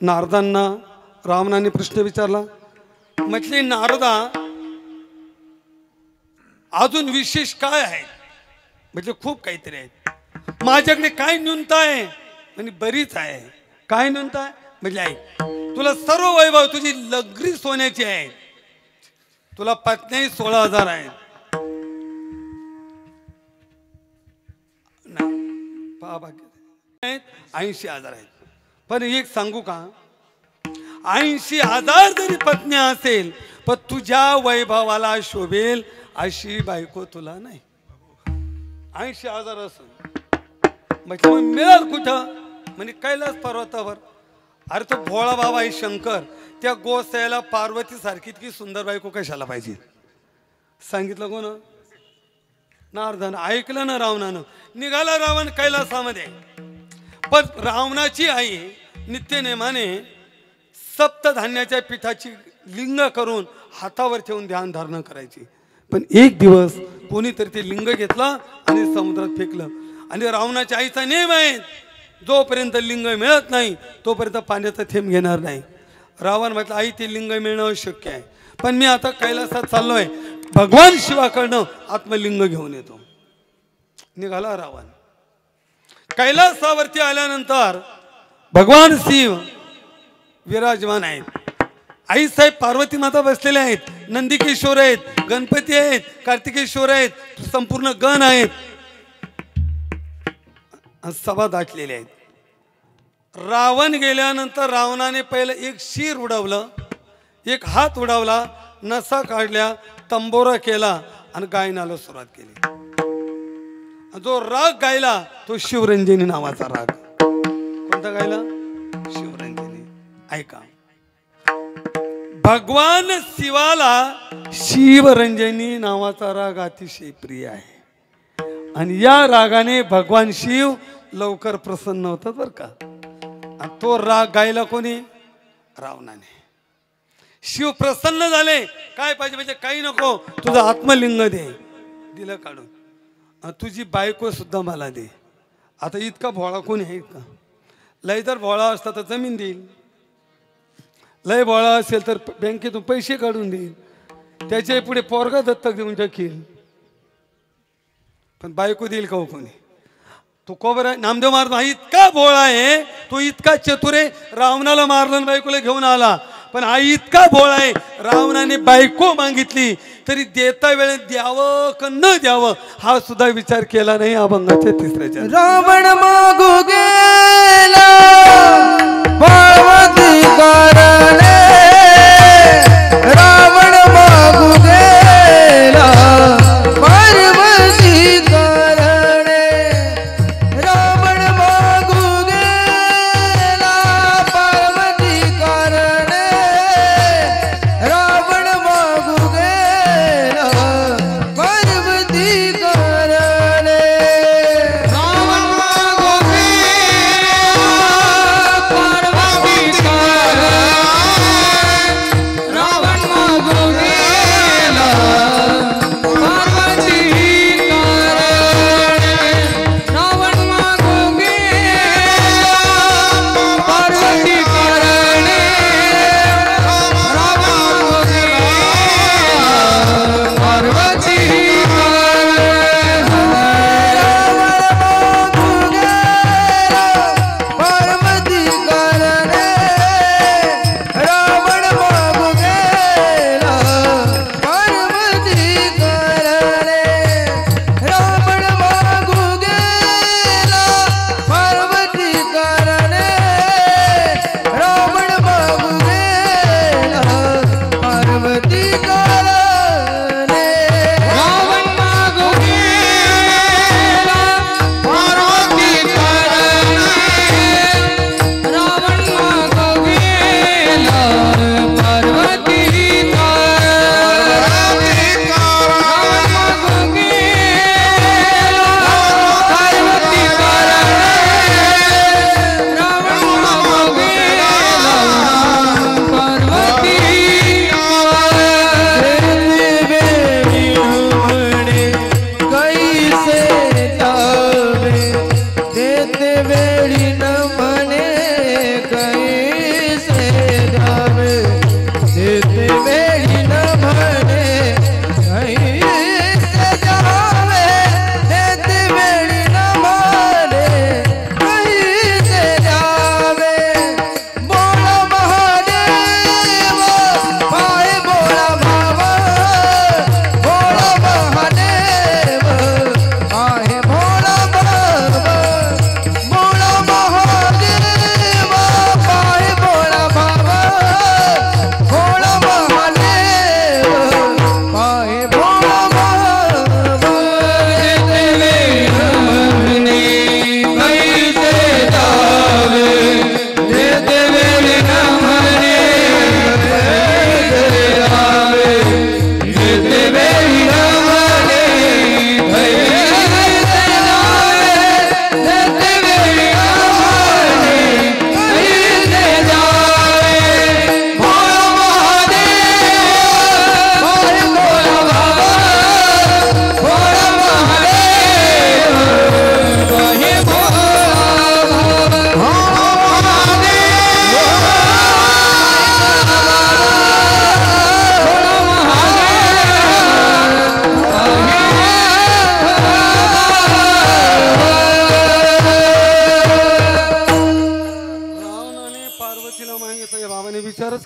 नारदांना रावणाने प्रश्न विचारला. म्हटले नारदा अजून विशेष काय आहे? म्हणजे खूप काहीतरी आहे. माझ्याकडे काय न्यूनता आहे? म्हणजे बरीच आहे. काय न्यूनता आहे? म्हणजे ऐक, तुला सर्व वैभव, तुझी लग्री सोन्याची आहे, तुला पत्नी 16,000 आहेत, 80,000 आहेत. पण एक सांगू का, 80,000 जरी पत्नी असेल पण तुझ्या वैभवाला शोभेल अशी बायको तुला नाही. 80,000 असेल म्हणजे मग मिळाल कुठं? म्हणजे कैलास पर्वतावर. अरे तो भोळा बाबा आहे शंकर, त्या गोसायला पार्वती सारखी इतकी सुंदर बायको कशाला पाहिजे? सांगितलं कोण? नारदानं. ऐकलं ना रावणानं. निघाला रावण कैलासामध्ये. पण रावणाची आई नित्य नेमाने सप्तधान्याच्या पिठाची लिंग करून हातावर ठेवून ध्यान धारणा करायची. पण एक दिवस कोणीतरी ते लिंग घेतला आणि समुद्रात फेकलं. आणि रावणाच्या आईचा नेम आहे, जोपर्यंत लिंग मिळत नाही तोपर्यंत पाण्याचा थेंब घेणार नाही. रावण म्हटलं आई ते लिंग मिळणं अशक्य आहे, पण मी आता कैलासात चाललोय, भगवान शिवाकडनं आत्मलिंग घेऊन येतो. निघाला रावण. कैलासावरती आल्यानंतर भगवान शिव विराजमान आहेत. आई साहेब पार्वती माता बसलेले आहेत, नंदिकेश्वर आहेत, गणपती आहेत, कार्तिकेश्वर आहेत, संपूर्ण गण आहेत, सभा दाटलेले आहेत. रावण गेल्यानंतर रावणाने पहिलं एक शिर उडवलं, एक हात उडवला, नसा काढल्या, तंबोरा केला आणि गायनाला सुरुवात केली. जो राग गायला तो शिवरंजनी नावाचा राग. कोणता गायला? शिवरंजनी. ऐका, भगवान शिवाला शिवरंजनी नावाचा राग अतिशय प्रिय आहे. आणि या रागाने भगवान शिव लवकर प्रसन्न होतात बर का. आणि तो राग गायला कोणी? रावणाने. शिव प्रसन्न झाले. काय पाहिजे? म्हणजे काही नको, तुझं आत्मलिंग दे. दिलं काढून. तुझी बायको सुद्धा मला दे. आता इतका भोळा कोणी आहे का? लय जर भोळा असता तर जमीन देईल, लय भोळा असेल तर बँकेतून पैसे काढून देईल, त्याच्या पुढे पोरगा दत्तक देऊन टाकील. पण बायको देईल का कोणी? तो कोबरा नामदेव महाराज हा इतका भोळा आहे, तो इतका चतुर आहे. रावणाला मारलं, बायकोला घेऊन आला. पण हा इतका भोळा आहे, रावणाने बायको मागितली तरी देता वेळेत द्यावं का न द्यावं हा सुद्धा विचार केला नाही. अभंगाच्या तिसऱ्याच्या. रावण मागू गेला पार्वती कारणे, रावण मागू गेला पार्वती कारणे, रावण मागू गेला पार्वती कारणे, रावण मागू गेला पार्वती कारणे, रावण मागू गेला पार्वती कारणे,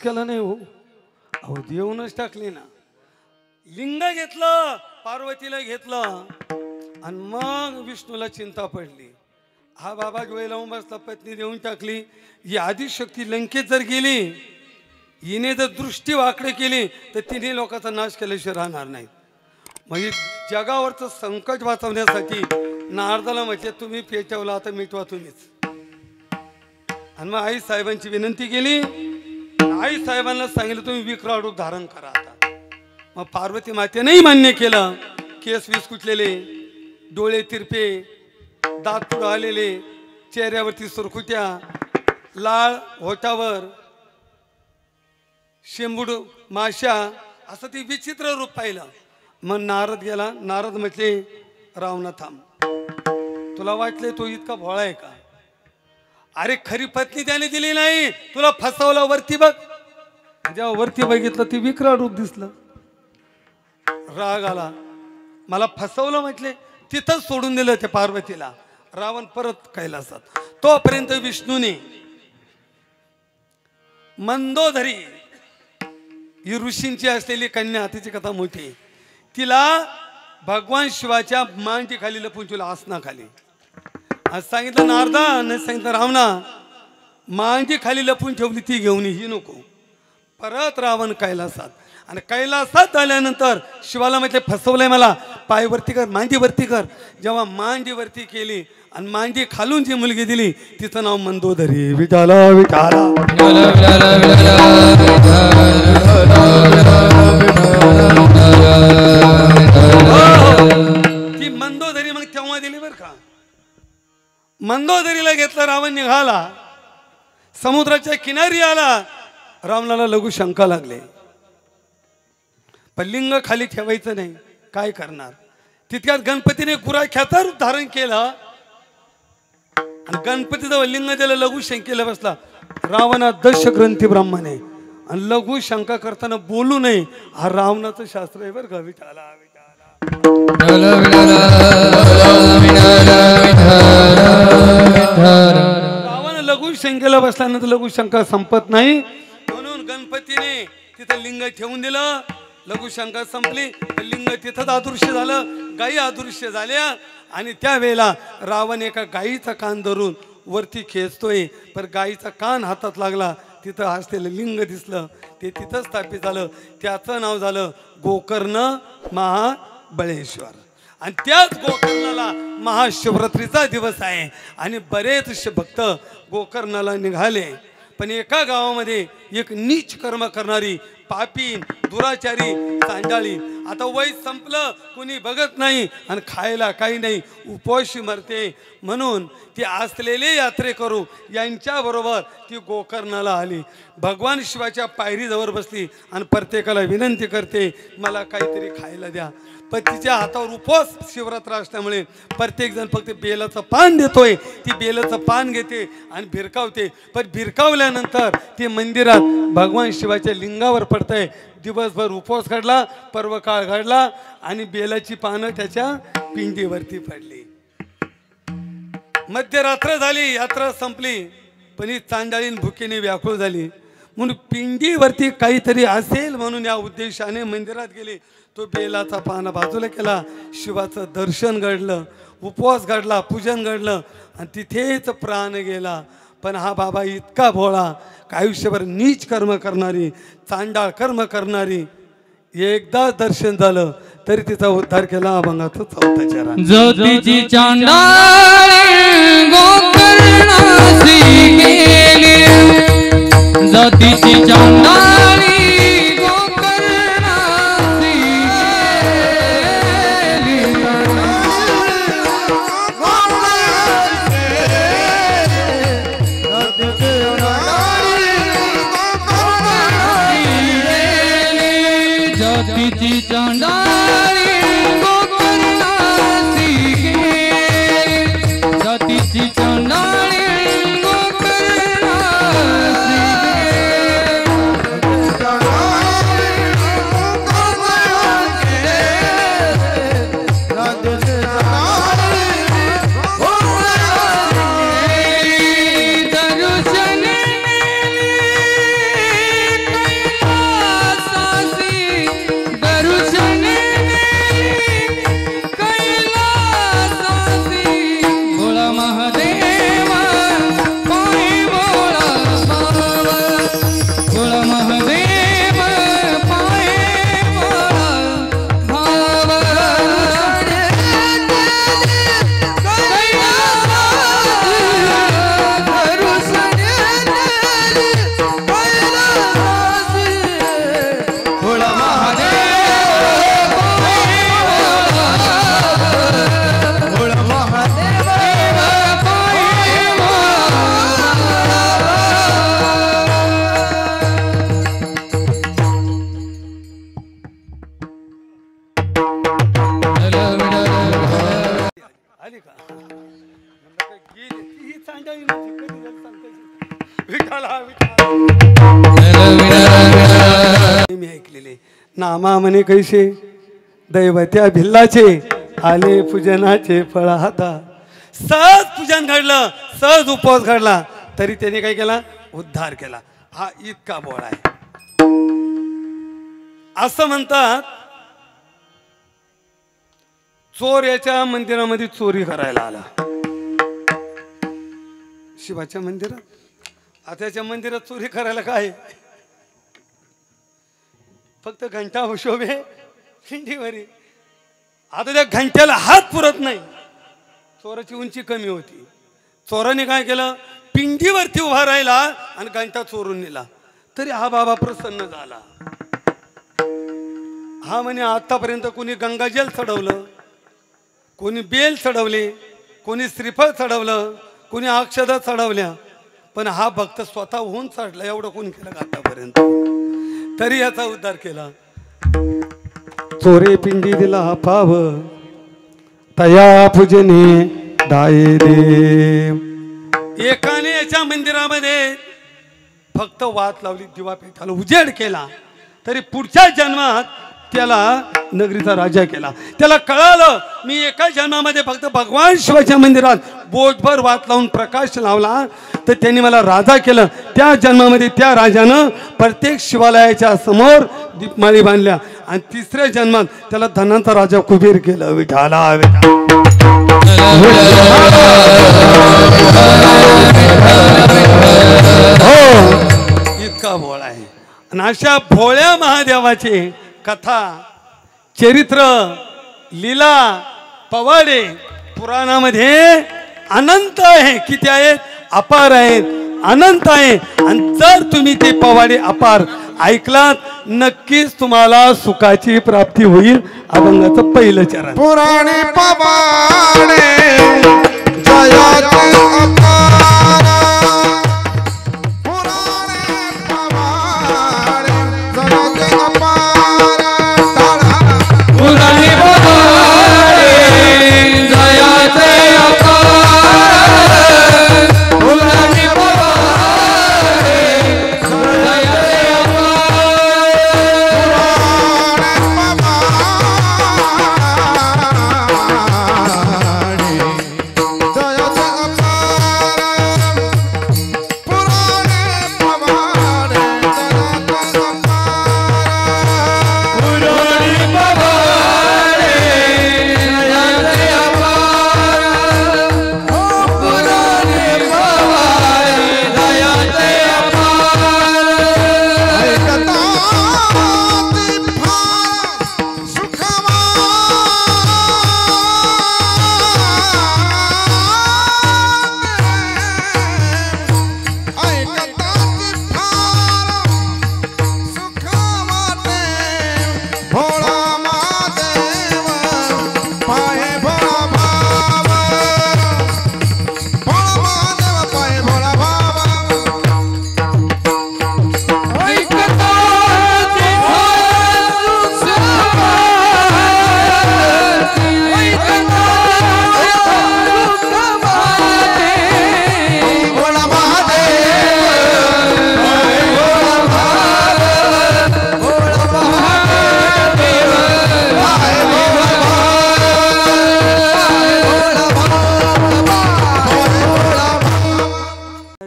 केला नाही हो. अहो देऊनच टाकली ना. लिंग घेतलं, पार्वतीला घेतलं आणि मग विष्णूला चिंता पडली. हा बाबा डोळे लावून बसला, पत्नी देऊन टाकली. ही आदिशक्ती लंकेत जर गेली, हिने जर दृष्टी वाकडे केली तर तिने लोकांचा नाश केल्याशिवाय राहणार नाही. म्हणजे जगावरचं संकट वाचवण्यासाठी नारदाला म्हणजे तुम्ही पेटवला, आता मिटवा तुम्हीच. आणि मग आई साहेबांची विनंती केली. आई साहेबांना सांगितलं तुम्ही विकराळ रूप धारण करा आता. मग पार्वती मातेनेही मान्य केलं. केस विस्कुटलेले, डोळे तिरपे, दात पुढं आलेले, चेहऱ्यावरती सुरकुत्या, लाळ होटावर, शेंबूड माशा, असं ती विचित्र रूप पाहिलं. मग नारद गेला. नारद म्हटले रावणा थांब, तुला वाटले तो इतका भोळा आहे का? अरे खरी पत्नी त्याने दिली नाही, तुला फसवलं. वरती बघ. जेव्हा वरती बघितलं ती विकराळ रूप दिसलं. राग आला, मला फसवलं म्हटले. तिथंच सोडून दिलं ते पार्वतीला. रावण परत कैलासात. तोपर्यंत विष्णूने मंदोदरी ही ऋषींची असलेली कन्या, तिची कथा मोठी, तिला भगवान शिवाच्या मांडी खाली लपून ठेवलं, आसनाखाली. आज सांगितलं नारदा, नाही सांगितलं रावणा, मांडी खाली लपून ठेवली ती घेऊन ही नको. परत रावण कैलासात. आणि कैलासात आल्यानंतर शिवाला म्हटले फसवलंय मला, पायवरती कर, मांडीवरती कर. जेव्हा मांडीवरती केली आणि मांडी खालून जी मुलगी दिली तिचं नाव मंदोदरी. विठाला विठाला ती मंदोदरी मग तेव्हा दिली बर का. मंदोदरीला घेतलं. रावण निघाला, समुद्राच्या किनारी आला. रावणाला लघु शंका लागले, पण लिंग खाली ठेवायचं नाही, काय करणार. तितक्यात गणपतीने गुराख्याचं रूप धारण केलं आणि गणपतीचं लिंग दिलं. लघु शंकेला बसला. रावणा दश ग्रंथी ब्राह्मण आहे आणि लघु शंका करताना बोलू नये, हा रावणाचं शास्त्र आहे बरं का. विठाला रावण लघु शंकेला बसल्यानंतर लघु शंका संपत नाही, म्हणून गणपतीने तिथं लिंग ठेवून दिलं. लघुशंका संपली, लिंग तिथंच अदृश्य झालं. गायी अदृश्य झाल्या आणि त्यावेळेला रावण एका गायीचा कान धरून वरती खेचतोय, पण गायीचा कान हातात लागला. तिथं असलेलं लिंग दिसलं, ते तिथं स्थापित झालं. त्याचं नाव झालं गोकर्ण महाबळेश्वर. आणि त्याच गोकर्णाला महाशिवरात्रीचा दिवस आहे आणि बरेचसे भक्त गोकर्णाला निघाले. पण एका गावामध्ये एक नीच कर्म करणारी, पापी, दुराचारी, चांडाळी, आता वय संपलं, कुणी बघत नाही आणि खायला काही नाही, उपवाशी मरते. म्हणून ती असलेले यात्रेकरू यांच्याबरोबर ती गोकर्णाला आली. भगवान शिवाच्या पायरीजवळ बसली आणि प्रत्येकाला विनंती करते मला काहीतरी खायला द्या. पण तिच्या हातावर उपवास शिवरात्र असल्यामुळे प्रत्येक जण फक्त बेलाचं पान देतोय. ती बेलाचं पान घेते आणि भिरकावते. पण भिरकावल्यानंतर ती मंदिरात भगवान शिवाच्या लिंगावर पडतंय. दिवसभर उपवास काढला, पर्व काळ घडला आणि बेलाची पानं त्याच्या पिंडीवरती पडली. मध्यरात्र झाली, यात्रा संपली, पण ही चांडाळीन भुकेने व्याकुळ झाली. म्हणून पिंडीवरती काहीतरी असेल म्हणून या उद्देशाने मंदिरात गेली. तो बेलाचा पाना बाजूला केला, शिवाचं दर्शन घडलं, उपवास घडला, पूजन घडलं आणि तिथेच प्राण गेला. पण हा बाबा इतका भोळा, आयुष्यभर नीच कर्म करणारी, चांडाळ कर्म करणारी, एकदा दर्शन झालं तरी तिचा उद्धार केला. अभंगाचं 4था चरण. ज्योतीची चांडाळी गोकर्णासी गेली, ज्योतीची चांडाळी गोकर्णासी गेली, ज्योतीची चांडाळी गोकर्णासी गेली, ज्योतीची चांडाळी गोकर्णासी गेली. आली का म्हणलं काय गेली ती चांडाळी नव्हती, कधी झाली सांगता विठाला विठाला मी ऐकलेले नामा म्हणे कैसे दैवत्या भिल्लाचे आले पूजनाचे फळ हाता. सहज पूजन घडलं, सहज उपवास घडला, तरी त्याने काय केला, उद्धार केला. हा इतका बोळ आहे. असं म्हणतात चोर याच्या मंदिरामध्ये चोरी करायला आला. शिवाच्या मंदिरात, आत्याच्या मंदिरात चोरी करायला काय, फक्त घंटा हुशोबे खिंडीवरी. आता त्या घंट्याला हात पुरत नाही, चोराची उंची कमी होती. चोराने काय केलं, पिंडीवरती उभा राहिला आणि घंटा चोरून नेला. तरी हा बाबा प्रसन्न झाला. हा म्हणे आतापर्यंत कोणी गंगाजल चढवलं, कोणी बेल चढवले, कोणी श्रीफळ चढवलं, कोणी अक्षदा चढवल्या, पण हा भक्त स्वतः होऊन चढला. एवढं कोणी केलं आतापर्यंत, तरी याचा उद्धार केला. चोरे पिंडी दिला पाव तया पूजने दाये दे. एकाने याच्या मंदिरामध्ये फक्त वात लावली, दिवा पेटाला उजेड केला, तरी पुढच्या जन्मात त्याला नगरीचा राजा केला. त्याला कळालं मी एका जन्मामध्ये फक्त भगवान शिवाच्या मंदिरात बोटभर वात लावून प्रकाश लावला, तर त्यांनी मला राजा केलं. त्या जन्मामध्ये त्या राजानं प्रत्येक शिवालयाच्या समोर दीपमाळी बांधल्या आणि तिसऱ्या जन्मात त्याला धनांचा राजा कुबेर केलं. विठाला हो, इतका भोळा आहे. आणि अशा भोळ्या महादेवाचे कथा, चरित्र, लीला, पवाडे पुराणामध्ये अनंत आहे. किती आहेत, अपार आहेत, अनंत आहे. आणि जर तुम्ही ते पवाडे अपार ऐकलात, नक्कीच तुम्हाला सुखाची प्राप्ती होईल. अभंगाचं पहिलं चरण. पुराणे पवाडे जयाचे अपार, पुराणे पवाडे जयाचे अपार, पुराणे पवाडे जयाचे अपार, पुराणे पवाडे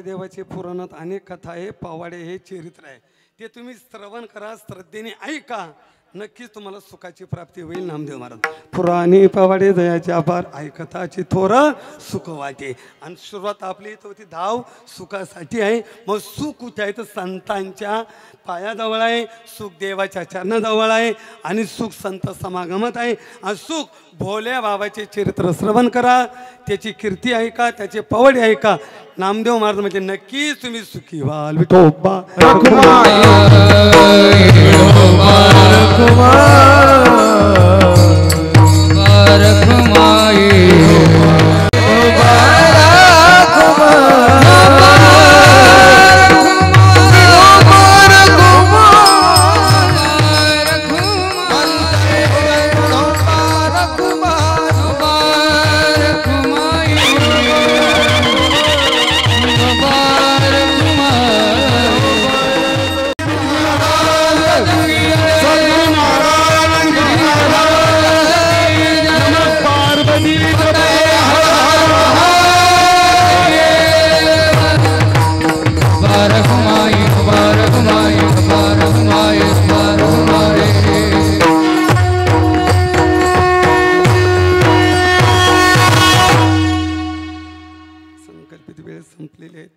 जयाचे पुराणात अनेक कथा आहे, पवाडे हे चरित्र आहे. ते तुम्ही श्रवण करा, श्रद्धेने ऐका, नक्कीच तुम्हाला सुखाची प्राप्ती होईल. नामदेव महाराज. पुराणे पवाडे जयाचे अपार, ऐकताची थोर सुख वाटे. आणि सुरुवात आपली इथं होती, धाव सुखासाठी आहे. मग सुख कुठे आहे, तर संतांच्या पायाजवळ आहे, सुख देवाच्या चरणाजवळ आहे, आणि सुख संत समागमात आहे. आणि सुख भोल्या बाबाचे चरित्र श्रवण करा, त्याची कीर्ती ऐका, त्याचे पवाडे ऐका. नामदेव महाराज म्हणजे नक्कीच तुम्ही सुखी व्हाल. विठोबा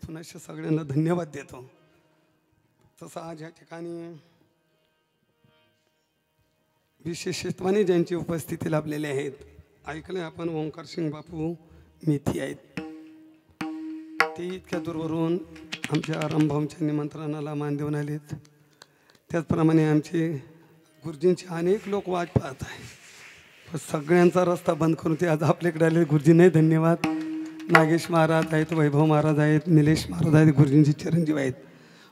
पुन्हा सगळ्यांना धन्यवाद देतो. तसं आज या ठिकाणी विशेषत्वाने ज्यांची उपस्थिती लाभलेली आहेत, ऐकलं आपण ओंकार सिंग बापू मेथी आहेत, ते इतक्या दूरवरून आमच्या रामभाऊंच्या निमंत्रणाला मान देऊन आलेत. त्याचप्रमाणे आमचे गुरुजींचे अनेक लोक वाट पाहत आहे, पण सगळ्यांचा रस्ता बंद करून ते आज आपल्याकडे आले. गुरुजींनाही धन्यवाद. नागेश महाराज आहेत, वैभव महाराज आहेत, निलेश महाराज आहेत, गुरुजींचे चिरंजीव आहेत.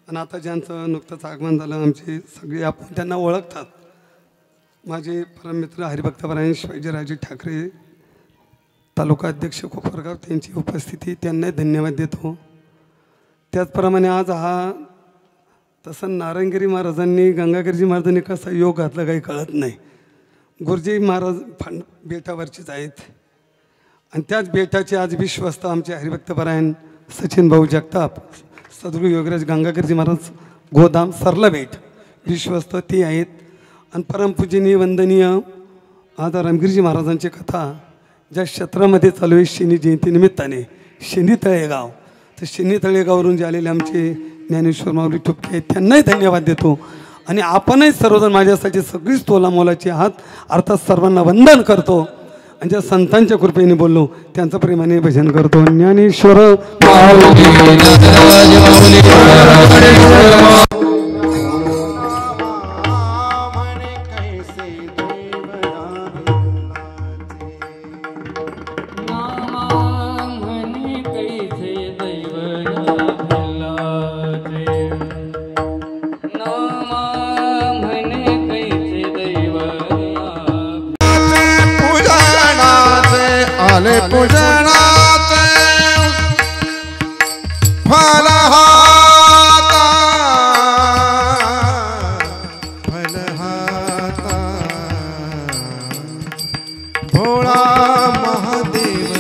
आणि आता ज्यांचं नुकतंच आगमन झालं, आमचे सगळे आपण त्यांना ओळखतात. माझे परममित्र हरिभक्तपरायण शिवाजीराजे ठाकरे तालुका अध्यक्ष कोपरगाव, त्यांची उपस्थिती, त्यांनाही धन्यवाद देतो. त्याचप्रमाणे आज हा तसं नारायणगिरी महाराजांनी गंगागिरीजी महाराजांनी कसा योग घातला काही कळत नाही. गुरुजी महाराज बेटावरचेच आहेत आणि त्याच बेटाचे आज विश्वस्त आमचे हरिभक्तपरायण सचिन भाऊ जगताप, सद्गुरू योगराज गंगागिरीजी महाराज गोदाम सरला बेट विश्वस्त ते आहेत. आणि परमपूजनीय वंदनीय आज रामगिरीजी महाराजांची कथा ज्या क्षेत्रामध्ये चालू आहे शनी जयंतीनिमित्ताने, शनी तळेगाव, तर शनी तळेगाववरून जे आलेले आमचे ज्ञानेश्वर माऊली ठुपके आहेत, त्यांनाही धन्यवाद देतो. आणि आपणही सर्वजण माझ्यासाठी सगळीच तोलामोलाचे आहात, अर्थात सर्वांना वंदन करतो. आणि ज्या संतांच्या कृपेने बोललो त्यांचं प्रेमाने भजन करतो. ज्ञानेश्वर पूजनाचे फलहाता फलहाता भोळा महादेव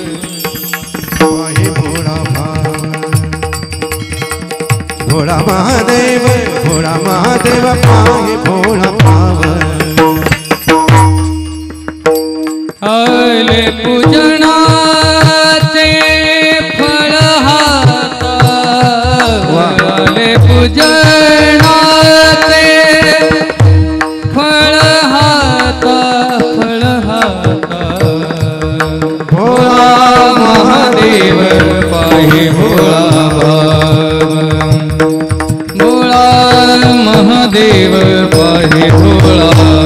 पाहे भोळा भाव, भोळा महादेव, भोळा महादेव पाहे भोळा भाव. आले पूजनाचे फळ हाता, आले पूजनाचे फळ हाता, फळ हाता भोळा महादेव पाहे भोळा भाव, भोळा महादेव पाहे भोळा भाव.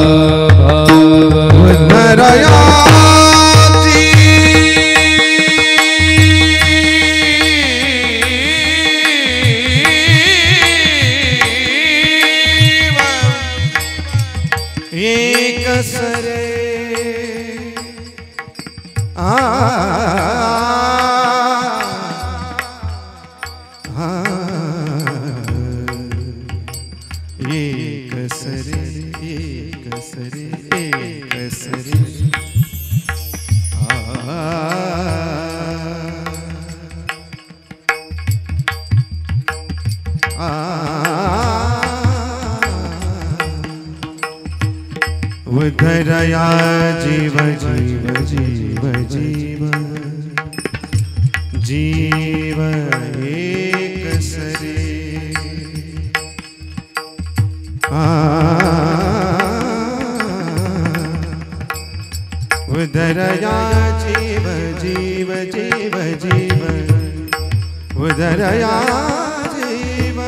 एक सरे एक सरे, एक सरे, एक सरे उधरया जीव जीव जीव जीव जीव एक सरे उधरया जीव जीव जीव जीव उधरया जीव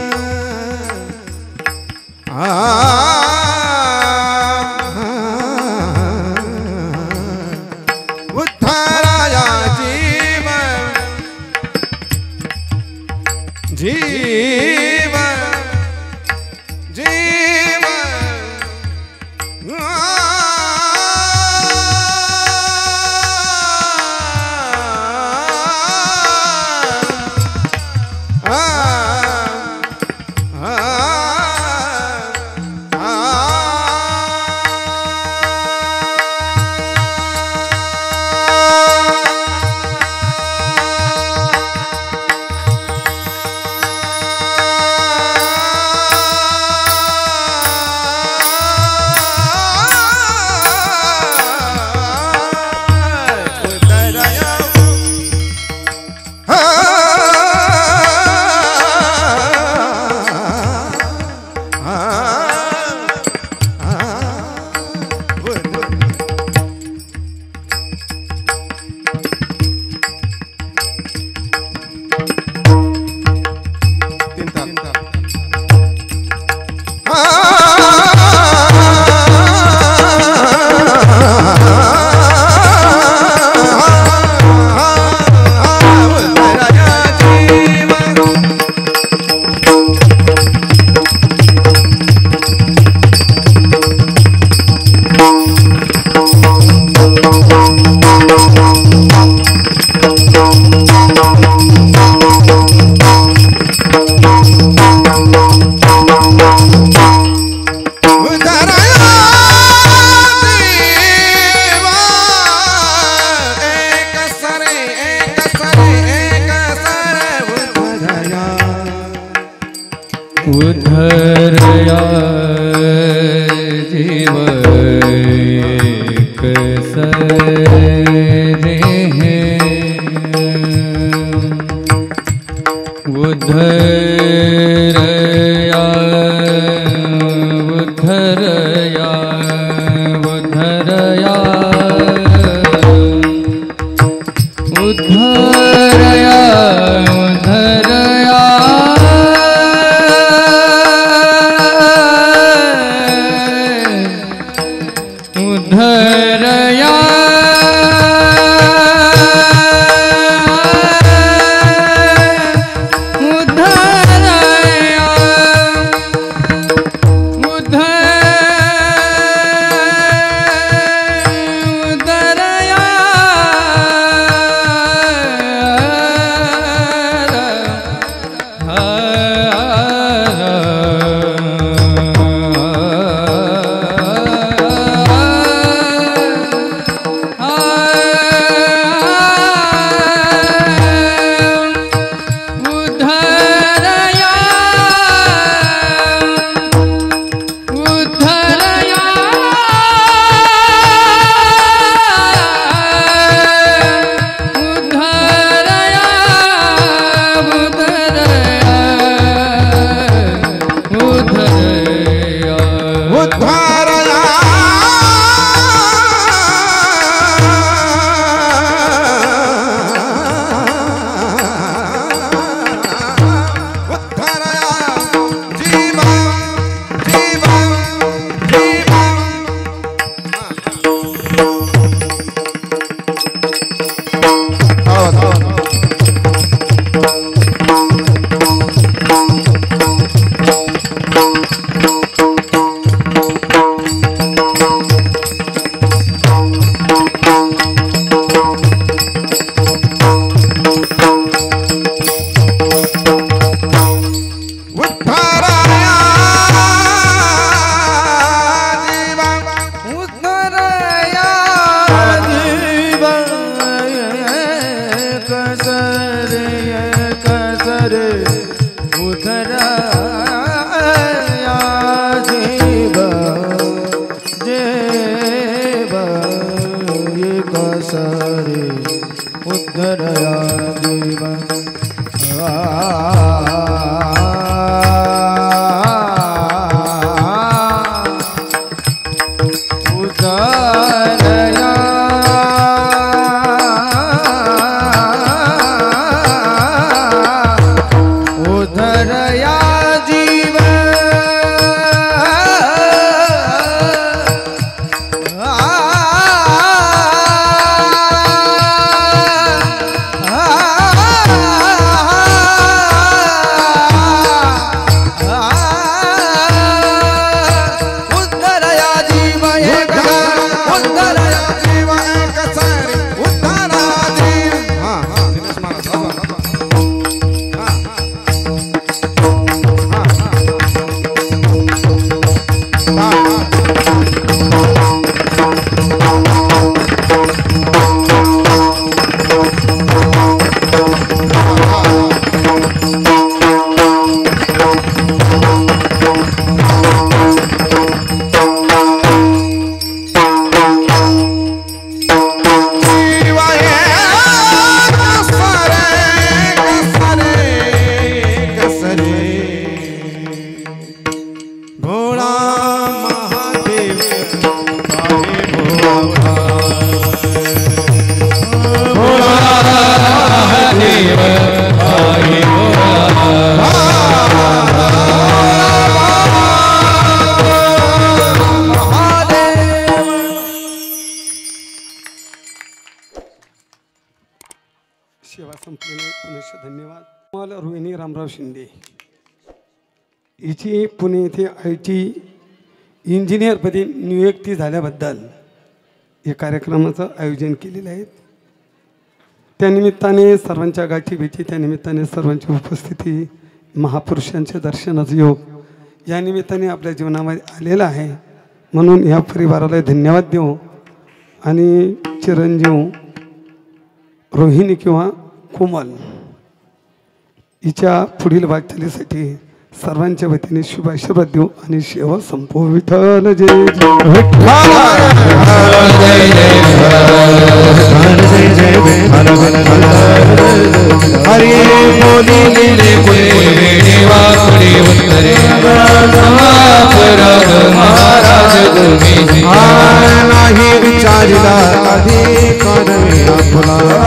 उद्धराया जीव जीव जीव उद्धरया उद्धरया उद्धरया उद्धरया उद्धरया सेवा संपलेली पुनश्च धन्यवाद. मला रोहिणी रामराव शिंदे हिची पुणे येथे IT इंजिनियरपदी नियुक्ती झाल्याबद्दल या कार्यक्रमाचं आयोजन केलेलं आहे. त्यानिमित्ताने सर्वांच्या गाठी भेटी, त्यानिमित्ताने सर्वांची उपस्थिती, महापुरुषांचे दर्शनाचा योग या निमित्ताने आपल्या जीवनामध्ये आलेला आहे. म्हणून या परिवाराला धन्यवाद देऊ आणि चिरंजीव रोहिणी किंवा कोमल हिच्या पुढील वाटचालीसाठी सर्वांच्या वतीने शुभाशीर्वाद देऊ आणि सेवा संपवू. विठ्ठल जय जय. हरी बोली नाही विचारिला अधिकार आपला